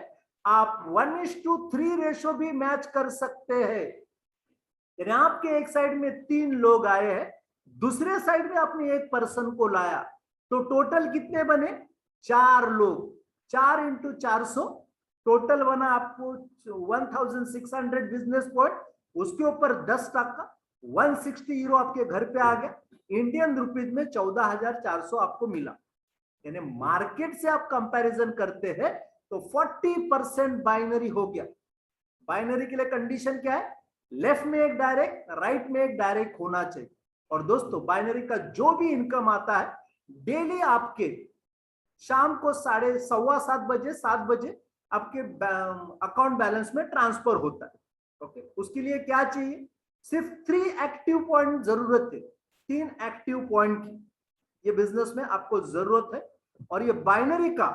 आप 1:3 रेशो भी मैच कर सकते हैं, यानी आपके एक साइड में 3 लोग आए हैं, दूसरे साइड में आपने एक पर्सन को लाया, तो टोटल कितने बने 4 लोग। 4 into 400 टोटल बना आपको 1600 बिजनेस पॉइंट, उसके ऊपर 10% 160 यूरो आपके घर पे आ गया, इंडियन रुपीज में 14,400 आपको मिला। यानी मार्केट से आप कंपैरिजन करते हैं तो 40% बाइनरी हो गया। बाइनरी के लिए कंडीशन क्या है, लेफ्ट में एक डायरेक्ट, राइट में एक डायरेक्ट होना चाहिए। और दोस्तों बाइनरी का जो भी इनकम आता है डेली आपके शाम को 6:15 बजे 7 बजे आपके अकाउंट बैलेंस में ट्रांसफर होता है। ओके, उसके लिए क्या चाहिए, सिर्फ 3 एक्टिव पॉइंट जरूरत है, 3 एक्टिव पॉइंट की ये बिजनेस में आपको जरूरत है। और ये बाइनरी का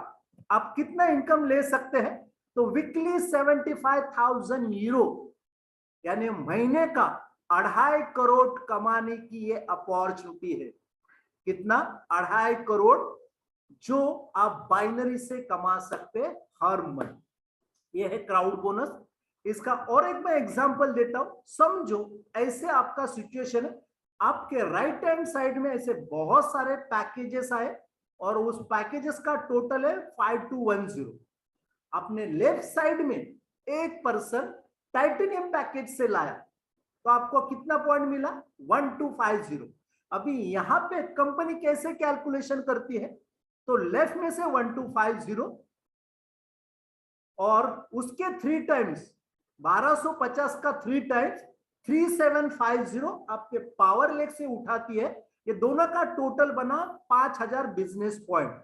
आप कितना इनकम ले सकते हैं, तो वीकली 75,000 यूरो यानी महीने का 2.5 करोड़ कमाने की ये अपॉर्चुनिटी है। कितना 2.5 करोड़ जो आप बाइनरी से कमा सकते हैं हर मंथ। ये है क्राउड बोनस। इसका और एक मैं एग्जांपल देता हूं। समझो ऐसे आपका सिचुएशन है, आपके राइट हैंड साइड में ऐसे बहुत सारे पैकेजेस आए और उस पैकेजेस का टोटल है 5210। आपने लेफ्ट साइड में एक पर्सन टाइटेनियम पैकेज से लाया, तो आपको कितना पॉइंट मिला? 1250। अभी यहाँ पे कंपनी कैसे कैलकुलेशन करती है? तो लेफ्ट में से 1250 और उसके 3 टाइम्स 1250 का 3 टाइम्स 3750 आपके पावर लेग से उठाती है। ये दोनों का टोटल बना 5000 बिजनेस पॉइंट।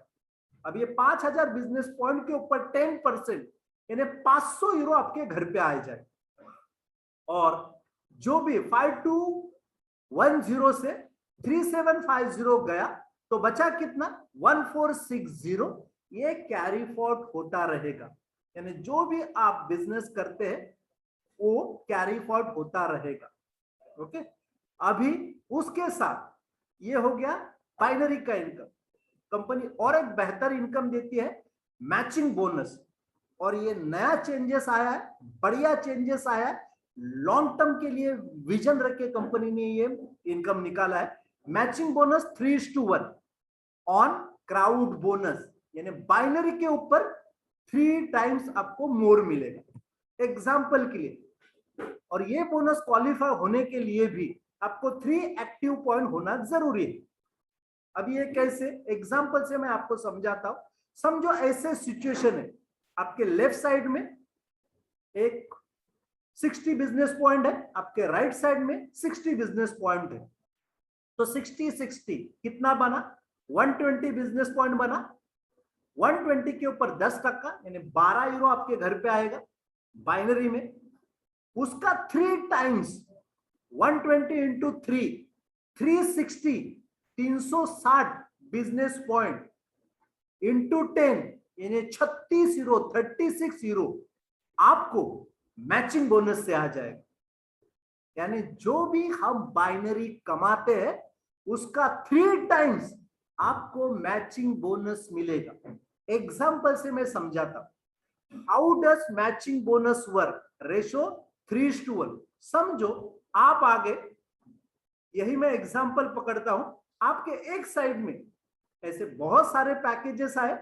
अब ये 5000 बिजनेस पॉइंट के ऊपर 10% यानी 500 यूरो आपके घर पे आ जाए। और जो भी 5210 से 3750 गया तो बचा कितना? 1460। ये कैरी फॉर्वर्ड होता रहेगा, यानी जो भी आप बिजनेस करते हैं वो कैरी फॉर्वर्ड होता रहेगा। ओके, अभी उसके साथ ये हो गया बाइनरी का इनकम। कंपनी और एक बेहतर इनकम देती है, मैचिंग बोनस। और ये नया चेंजेस आया है, बढ़िया चेंजेस आया है। लॉन्ग टर्म के लिए विजन रख के कंपनी ने ये इनकम निकाला है। Matching bonus 3:1 on crowd bonus, यानी बाइनरी के ऊपर 3 टाइम्स आपको मोर मिलेगा एग्जाम्पल के लिए। और ये बोनस क्वालिफाई होने के लिए भी आपको 3 एक्टिव पॉइंट होना जरूरी है। अब ये कैसे? एग्जाम्पल से मैं आपको समझाता हूं। समझो ऐसे सिचुएशन है, आपके लेफ्ट साइड में एक 60 बिजनेस पॉइंट है, आपके राइट साइड में 60 बिजनेस पॉइंट है। तो 60-60 कितना बना? 120 बिजनेस पॉइंट बना। 120 के ऊपर 10% यानी 12 यूरो आपके घर पे आएगा बाइनरी में। उसका 3 times 120 into 3 360 360 business point into 10 यानी 36 यूरो 36 यूरो आपको मैचिंग बोनस से आ जाएगा। यानी जो भी हम बाइनरी कमाते हैं उसका 3 टाइम्स आपको मैचिंग बोनस मिलेगा। एग्जाम्पल से मैं समझाता हूं। How does matching bonus work? Ratio 3:1। समझो आप आगे, यही मैं एग्जाम्पल पकड़ता हूं। आपके एक साइड में ऐसे बहुत सारे पैकेजेस आए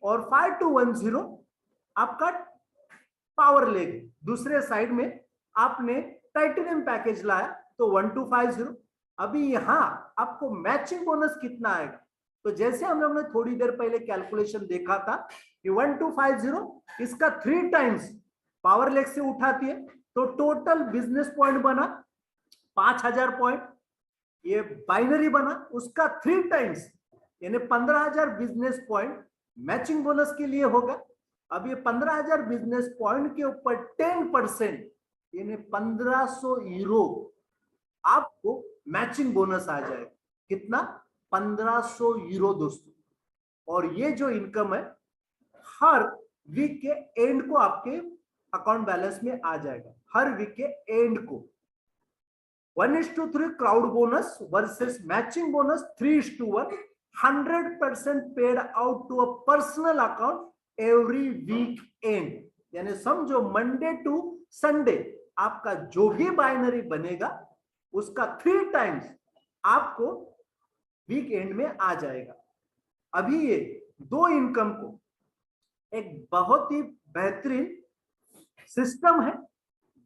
और 5210 आपका पावर लेग, दूसरे साइड में आपने टाइटेनियम पैकेज लाया तो 1250। अभी यहां आपको मैचिंग बोनस कितना आएगा? तो जैसे हम लोग ने थोड़ी देर पहले कैलकुलेशन देखा था कि 1250 इसका 3 टाइम्स पावर लेग से उठाती है, तो टोटल बिजनेस पॉइंट बना 5000 पॉइंट। ये बाइनरी बना, उसका 3 टाइम्स यानी 15000 बिजनेस पॉइंट मैचिंग बोनस के लिए होगा। अब ये 15000 बिजनेस पॉइंट के ऊपर 10% यानी 1500 यूरो आपको मैचिंग बोनस आ जाएगा। कितना? 1500 यूरो दोस्तों। और ये जो इनकम है हर वीक के एंड को आपके अकाउंट बैलेंस में आ जाएगा, हर वीक के एंड को। 1:3 crowd bonus versus matching bonus 3:1, 100% paid out to a personal account every weekend. यानी समझो मंडे टू संडे आपका जो भी बाइनरी बनेगा उसका 3 टाइम्स आपको वीक एंड में आ जाएगा। अभी ये दो इनकम को एक बहुत ही बेहतरीन सिस्टम है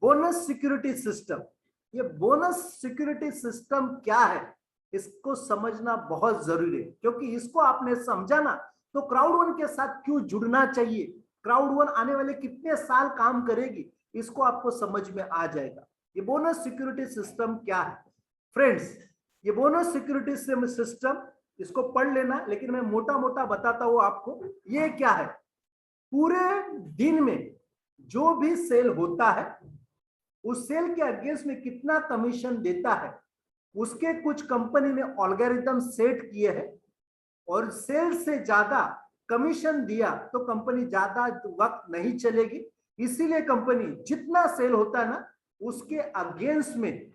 बोनस सिक्योरिटी सिस्टम। ये बोनस सिक्योरिटी सिस्टम क्या है इसको समझना बहुत जरूरी है, क्योंकि इसको आपने समझा ना तो क्राउड वन के साथ क्यों जुड़ना चाहिए, क्राउड वन आने वाले कितने साल काम करेगी, इसको आपको समझ में आ जाएगा। ये बोनस सिक्योरिटी सिस्टम क्या है फ्रेंड्स? ये बोनस सिक्योरिटी सिस्टम इसको पढ़ लेना, लेकिन मैं मोटा मोटा बताता हूं आपको। ये क्या है? पूरे दिन में जो भी सेल होता है उस सेल के अगेंस्ट में कितना कमीशन देता है, उसके कुछ कंपनी ने एल्गोरिथम सेट किए हैं। और सेल से ज्यादा कमीशन दिया तो कंपनी ज्यादा वक्त नहीं चलेगी, इसीलिए कंपनी जितना सेल होता है ना उसके अगेंस्ट में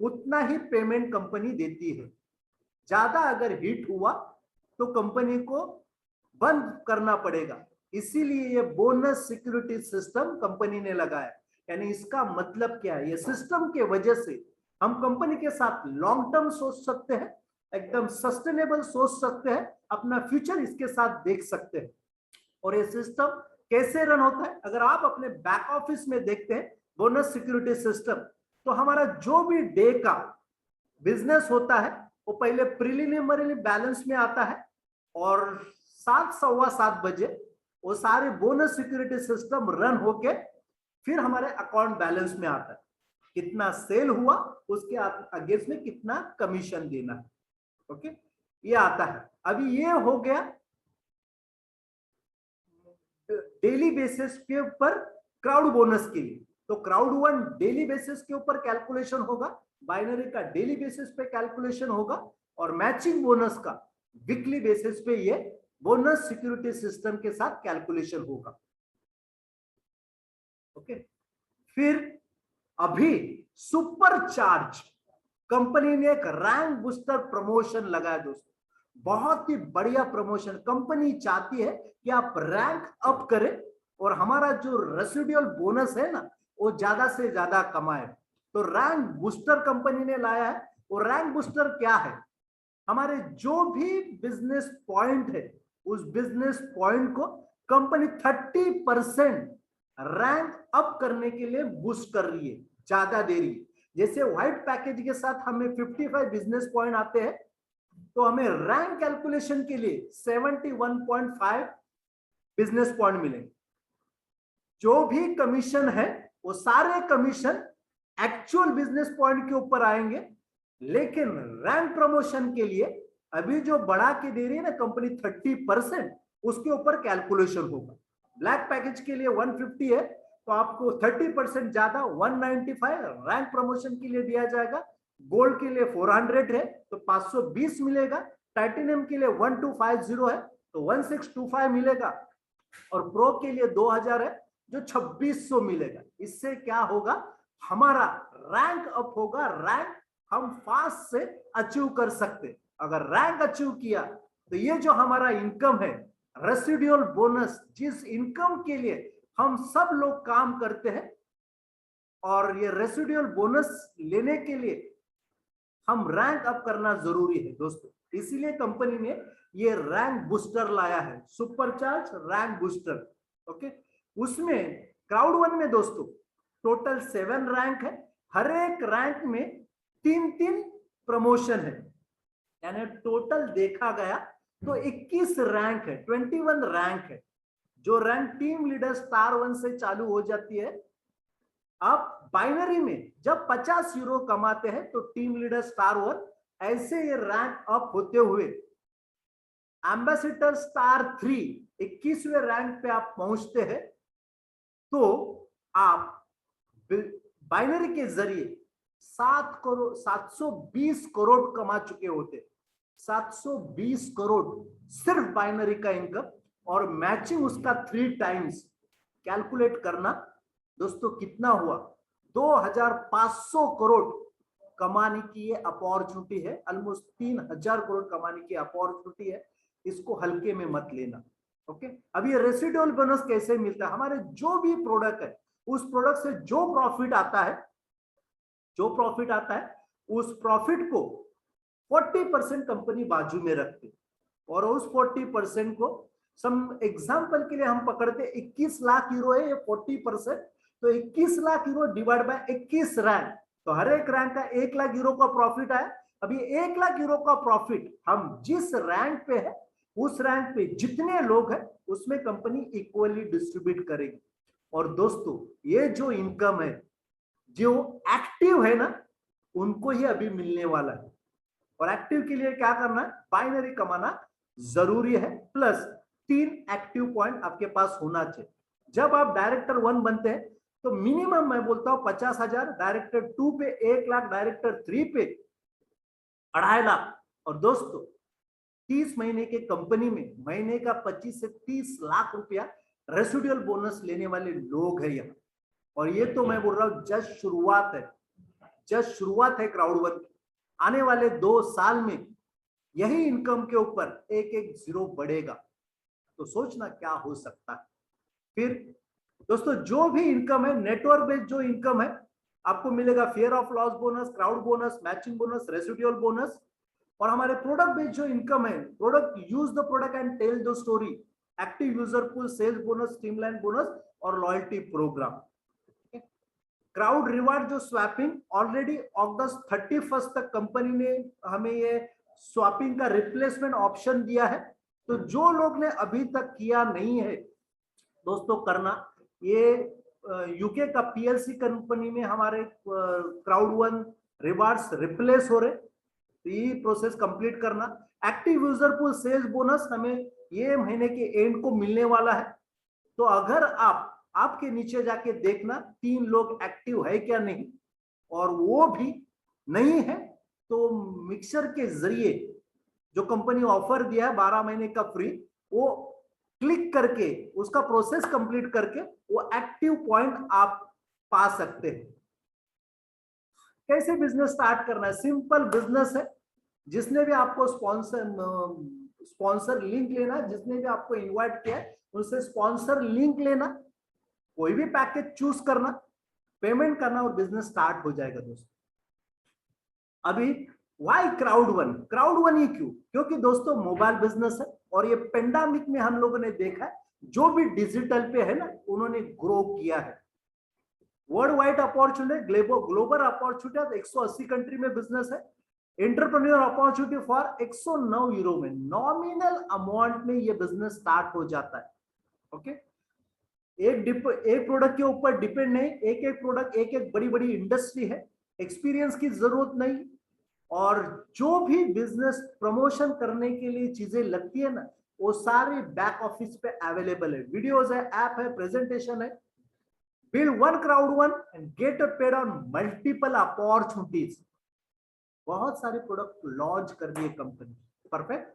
उतना ही पेमेंट कंपनी देती है। ज्यादा अगर हिट हुआ तो कंपनी को बंद करना पड़ेगा, इसीलिए ये बोनस सिक्योरिटी सिस्टम कंपनी ने लगाया। यानी इसका मतलब क्या है? ये सिस्टम के वजह से हम कंपनी के साथ लॉन्ग टर्म सोच सकते हैं, एकदम सस्टेनेबल सोच सकते हैं, अपना फ्यूचर इसके साथ देख सकते हैं। और ये सिस्टम कैसे रन होता है? अगर आप अपने बैक ऑफिस में देखते हैं बोनस सिक्योरिटी सिस्टम, तो हमारा जो भी डे का बिजनेस होता है वो पहले प्रिलिमिनरी बैलेंस में आता है और 7:15 बजे वो सारे बोनस सिक्योरिटी सिस्टम रन होके फिर हमारे अकाउंट बैलेंस में आता है। कितना सेल हुआ उसके अगेंस्ट में कितना कमीशन देना है। ओके, ये आता है। अभी ये हो गया डेली बेसिस के ऊपर क्राउड बोनस के लिए। तो क्राउड वन डेली बेसिस के ऊपर कैलकुलेशन होगा, बाइनरी का डेली बेसिस पे कैलकुलेशन होगा और मैचिंग बोनस का वीकली बेसिस पे ये बोनस सिक्योरिटी सिस्टम के साथ कैलकुलेशन होगा। ओके, फिर अभी सुपर चार्ज कंपनी ने एक रैंक बूस्टर प्रमोशन लगाया दोस्तों। बहुत ही बढ़िया प्रमोशन। कंपनी चाहती है कि आप रैंक अप करें और हमारा जो रेसिडुअल बोनस है ना वो ज्यादा से ज्यादा कमाए। तो रैंक बूस्टर कंपनी ने लाया है। और रैंक बूस्टर क्या है? हमारे जो भी बिजनेस पॉइंट है उस बिजनेस पॉइंट को कंपनी 30% रैंक अप करने के लिए बूस्ट कर रही है, ज्यादा दे रही है। जैसे व्हाइट पैकेज के साथ हमें 55 बिजनेस पॉइंट आते हैं तो हमें रैंक कैलकुलेशन के लिए 71.5 बिजनेस पॉइंट मिलेंगे। जो भी कमीशन है वो सारे कमीशन एक्चुअल बिजनेस पॉइंट के ऊपर आएंगे, लेकिन रैंक प्रमोशन के लिए अभी जो बढ़ा के दे रही है ना कंपनी 30%, उसके ऊपर कैलकुलेशन होगा। ब्लैक पैकेज के लिए 150 है तो आपको 30% ज्यादा 195 रैंक प्रमोशन के लिए दिया जाएगा। गोल्ड के लिए 400 है तो 520 मिलेगा। टाइटेनियम के लिए 1250 है तो 1625 मिलेगा और प्रो के लिए 2000 है जो 2600 मिलेगा। इससे क्या होगा? हमारा रैंक अप होगा। रैंक हम फास्ट से अचीव कर सकते। अगर रैंक अचीव किया तो ये जो हमारा इनकम है रेसिडुअल बोनस, जिस इनकम के लिए हम सब लोग काम करते हैं, और ये रेसिडुअल बोनस लेने के लिए हम रैंक अप करना जरूरी है दोस्तों। इसीलिए कंपनी ने ये रैंक बूस्टर लाया है, सुपरचार्ज रैंक बूस्टर। ओके, उसमें क्राउड वन में दोस्तों टोटल 7 रैंक है। हर एक रैंक में 3-3 प्रमोशन है, यानी टोटल देखा गया तो 21 रैंक है, 21 रैंक है। जो रैंक टीम लीडर स्टार 1 से चालू हो जाती है। आप बाइनरी में जब 50 यूरो कमाते हैं तो टीम लीडर स्टार 1, ऐसे ये रैंक अप होते हुए एम्बेसडर स्टार 3 21वें रैंक पे आप पहुंचते हैं तो आप बाइनरी के जरिए 720 करोड़ कमा चुके होते। 720 करोड़ सिर्फ बाइनरी का इनकम, और मैचिंग उसका 3 टाइम्स। कैलकुलेट करना दोस्तों कितना हुआ? 2500 करोड़ कमाने की ये अपॉर्चुनिटी है। ऑलमोस्ट 3000 करोड़ कमाने की अपॉर्चुनिटी है। इसको हल्के में मत लेना। ओके, अब ये रेसिडुअल बोनस कैसे मिलता है? हमारे जो भी प्रोडक्ट है उस प्रोडक्ट से जो प्रॉफिट आता है उस प्रॉफिट को 40% कंपनी बाजू में रखती और उस 40% को सम एग्जांपल के लिए हम पकड़ते 21 लाख यूरो है ये 40%। तो 21 lakh euro divide by 21 rank, तो हर एक रैंक का 1 लाख यूरो का प्रॉफिट आया। अभी 1 लाख यूरो का प्रॉफिट हम जिस रैंक पे है उस रैंक पे जितने लोग हैं उसमें कंपनी इक्वली डिस्ट्रीब्यूट करेगी। और दोस्तों ये जो इनकम है जो एक्टिव है ना उनको ही अभी मिलने वाला है। और एक्टिव के लिए क्या करना है? बाइनरी कमाना जरूरी है, प्लस 3 एक्टिव पॉइंट आपके पास होना चाहिए। जब आप डायरेक्टर 1 बनते हैं तो मिनिमम मैं बोलता हूं 50,000, डायरेक्टर 2 पे 1 लाख, डायरेक्टर 3 पे 2.5 लाख। और दोस्तों 30 महीने के कंपनी में महीने का 25 से 30 लाख रुपया रेसिडुअल बोनस लेने वाले लोग हैं यहाँ। और ये तो मैं बोल रहा हूं जस्ट शुरुआत है, जस्ट शुरुआत है क्राउड वन की। आने वाले 2 साल में यही इनकम के ऊपर एक जीरो बढ़ेगा। तो सोचना क्या हो सकता है। फिर दोस्तों जो भी इनकम है, नेटवर्क बेस्ड जो इनकम है आपको मिलेगा fear of loss bonus, crowd bonus, matching bonus, residual bonus. और हमारे प्रोडक्ट बेस्ड जो इनकम है, product use the product and tell the story, active user pool, sales bonus, streamline bonus और loyalty program. Crowd reward जो swapping already अगस्त 31 तक company ने हमें ये स्वैपिंग का रिप्लेसमेंट ऑप्शन दिया है। तो जो लोग ने अभी तक किया नहीं है दोस्तों करना, ये यूके का पीएलसी कंपनी में हमारे क्राउड वन रिवार्ड्स रिप्लेस हो रहे, तो ये प्रोसेस कंप्लीट करना। Active user pool sales bonus हमें ये महीने के एंड को मिलने वाला है। तो अगर आपके नीचे जाके देखना 3 लोग एक्टिव है क्या नहीं, और वो भी नहीं है तो मिक्सर के जरिए जो कंपनी ऑफर दिया है 12 महीने का फ्री, वो क्लिक करके उसका प्रोसेस कंप्लीट करके वो एक्टिव पॉइंट आप पा सकते हैं। कैसे बिजनेस स्टार्ट करना है? सिंपल बिजनेस है। जिसने भी आपको स्पॉन्सर लिंक लेना, जिसने भी आपको इनवाइट किया है उससे स्पॉन्सर लिंक लेना, कोई भी पैकेज चूज करना, पेमेंट करना और बिजनेस स्टार्ट हो जाएगा दोस्तों। अभी why Crowd One? Crowd One ही क्यों? क्योंकि दोस्तों मोबाइल बिजनेस है और ये पेंडेमिक में हम लोगों ने देखा है जो भी डिजिटल पे है ना उन्होंने ग्रो किया है। World wide opportunity, global opportunity 180 country में बिजनेस है। एंटरप्रेन्योर अपॉर्चुनिटी फॉर 109 यूरो में, नॉमिनल अमाउंट में ये बिजनेस स्टार्ट हो जाता है। ओके, एक प्रोडक्ट के ऊपर डिपेंड नहीं, एक एक प्रोडक्ट, एक एक बड़ी बड़ी इंडस्ट्री है, एक्सपीरियंस की जरूरत नहीं। और जो भी बिजनेस प्रमोशन करने के लिए चीजें लगती है ना वो सारे बैक ऑफिस पे अवेलेबल है, वीडियोस है, ऐप है, प्रेजेंटेशन है। Build one Crowd one and get paid on multiple opportunities. बहुत सारे प्रोडक्ट लॉन्च कर दिए company. Perfect.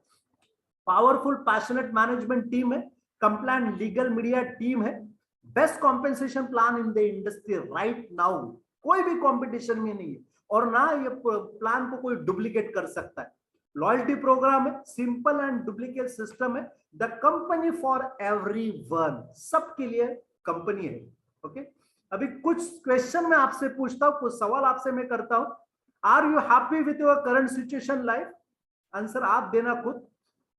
Powerful passionate management team है, कंप्लायंट लीगल मीडिया टीम है, best compensation plan in the industry right now. कोई भी competition में नहीं है और ना ये प्लान को कोई डुप्लीकेट कर सकता है। लॉयल्टी प्रोग्राम है, सिंपल एंड डुप्लीकेट सिस्टम है, द कंपनी फॉर एवरीवन, सबके लिए कंपनी है। ओके, अभी कुछ क्वेश्चन मैं आपसे पूछता हूं, कुछ सवाल आपसे मैं करता हूं। Are you happy with your current situation life? Answer आप देना खुद।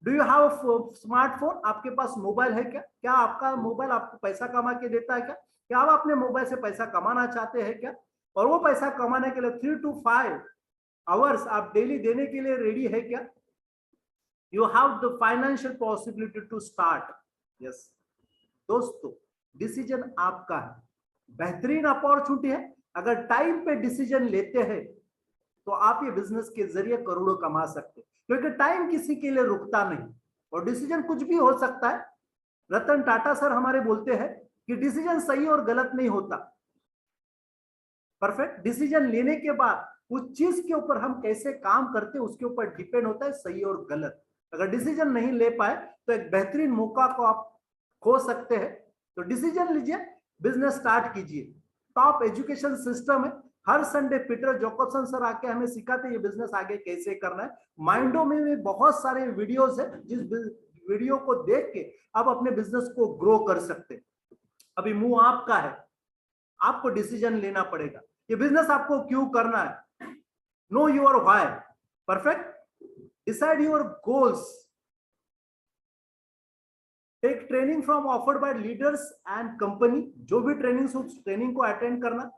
Do you have smartphone? आपके पास मोबाइल है क्या? क्या आपका मोबाइल आपको पैसा कमा के देता है क्या? क्या आप अपने मोबाइल से पैसा कमाना चाहते हैं क्या? और वो पैसा कमाने के लिए 3 to 5 आवर्स आप डेली देने के लिए रेडी है क्या? You have the financial possibility to start? Yes दोस्तों, डिसीजन आपका है। बेहतरीन अपॉर्चुनिटी है। अगर टाइम पे डिसीजन लेते हैं तो आप ये बिजनेस के जरिए करोड़ों कमा सकते हैं, क्योंकि टाइम किसी के लिए रुकता नहीं और डिसीजन कुछ भी हो सकता है। रतन टाटा सर हमारे बोलते हैं कि डिसीजन सही और गलत नहीं होता। परफेक्ट। डिसीजन लेने के बाद उस चीज के ऊपर हम कैसे काम करते हैं उसके ऊपर डिपेंड होता है सही और गलत। अगर डिसीजन नहीं ले पाए तो एक बेहतरीन मौका को आप खो सकते हैं। तो डिसीजन लीजिए, बिजनेस स्टार्ट कीजिए। टॉप एजुकेशन सिस्टम है। हर संडे पीटर जोकोब्सन सर आके हमें सिखाते हैं ये बिजनेस आगे कैसे करना है। माइंडो में भी बहुत सारे वीडियोस है, जिस वीडियो को देख के आप अपने बिजनेस को ग्रो कर सकते हैं। अभी मुंह आपका है, आपको डिसीजन लेना पड़ेगा ये बिजनेस आपको क्यों करना है। Know your why. Perfect. Decide your goals. Take training from offered by leaders and company. जो भी ट्रेनिंग उस ट्रेनिंग को अटेंड करना।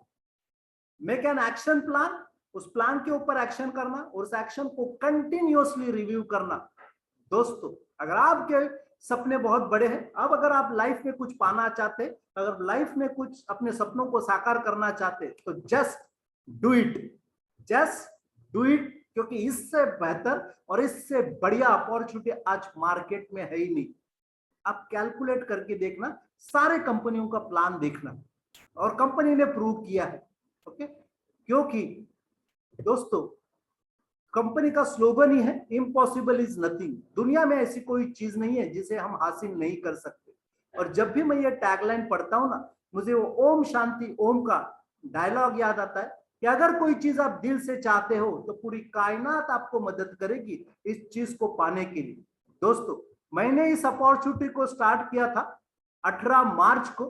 Make an action plan. उस प्लान के ऊपर एक्शन करना और उस एक्शन को कंटिन्यूअसली रिव्यू करना। दोस्तों, अगर आपके सपने बहुत बड़े हैं, अब अगर आप लाइफ में कुछ पाना चाहते, अगर लाइफ में कुछ अपने सपनों को साकार करना चाहते तो just do it. Just do it, क्योंकि इससे बेहतर और इससे बढ़िया अपॉर्चुनिटी आज मार्केट में है ही नहीं। आप कैलकुलेट करके देखना, सारे कंपनियों का प्लान देखना, और कंपनी ने प्रूव किया है। ओके, क्योंकि दोस्तों कंपनी का स्लोगन ही है इम्पॉसिबल इज नथिंग। दुनिया में ऐसी कोई चीज नहीं है जिसे हम हासिल नहीं कर सकते। और जब भी मैं ये टैगलाइन पढ़ता हूं ना, मुझे वो ओम शांति ओम का डायलॉग याद आता है कि अगर कोई चीज आप दिल से चाहते हो तो पूरी कायनात आपको मदद करेगी इस चीज को पाने के लिए। दोस्तों, मैंने इस अपॉर्चुनिटी को स्टार्ट किया था 18 मार्च को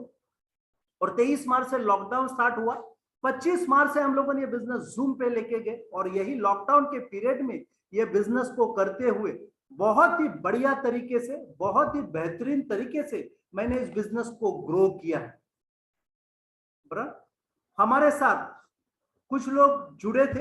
और 23 मार्च से लॉकडाउन स्टार्ट हुआ। 25 मार्च से हम लोगों ने ये बिजनेस जूम पे लेके गए और यही लॉकडाउन के पीरियड में ये बिजनेस को करते हुए बहुत ही बढ़िया तरीके से, बहुत ही बेहतरीन तरीके से मैंने इस बिजनेस को ग्रो किया है। हमारे साथ कुछ लोग जुड़े थे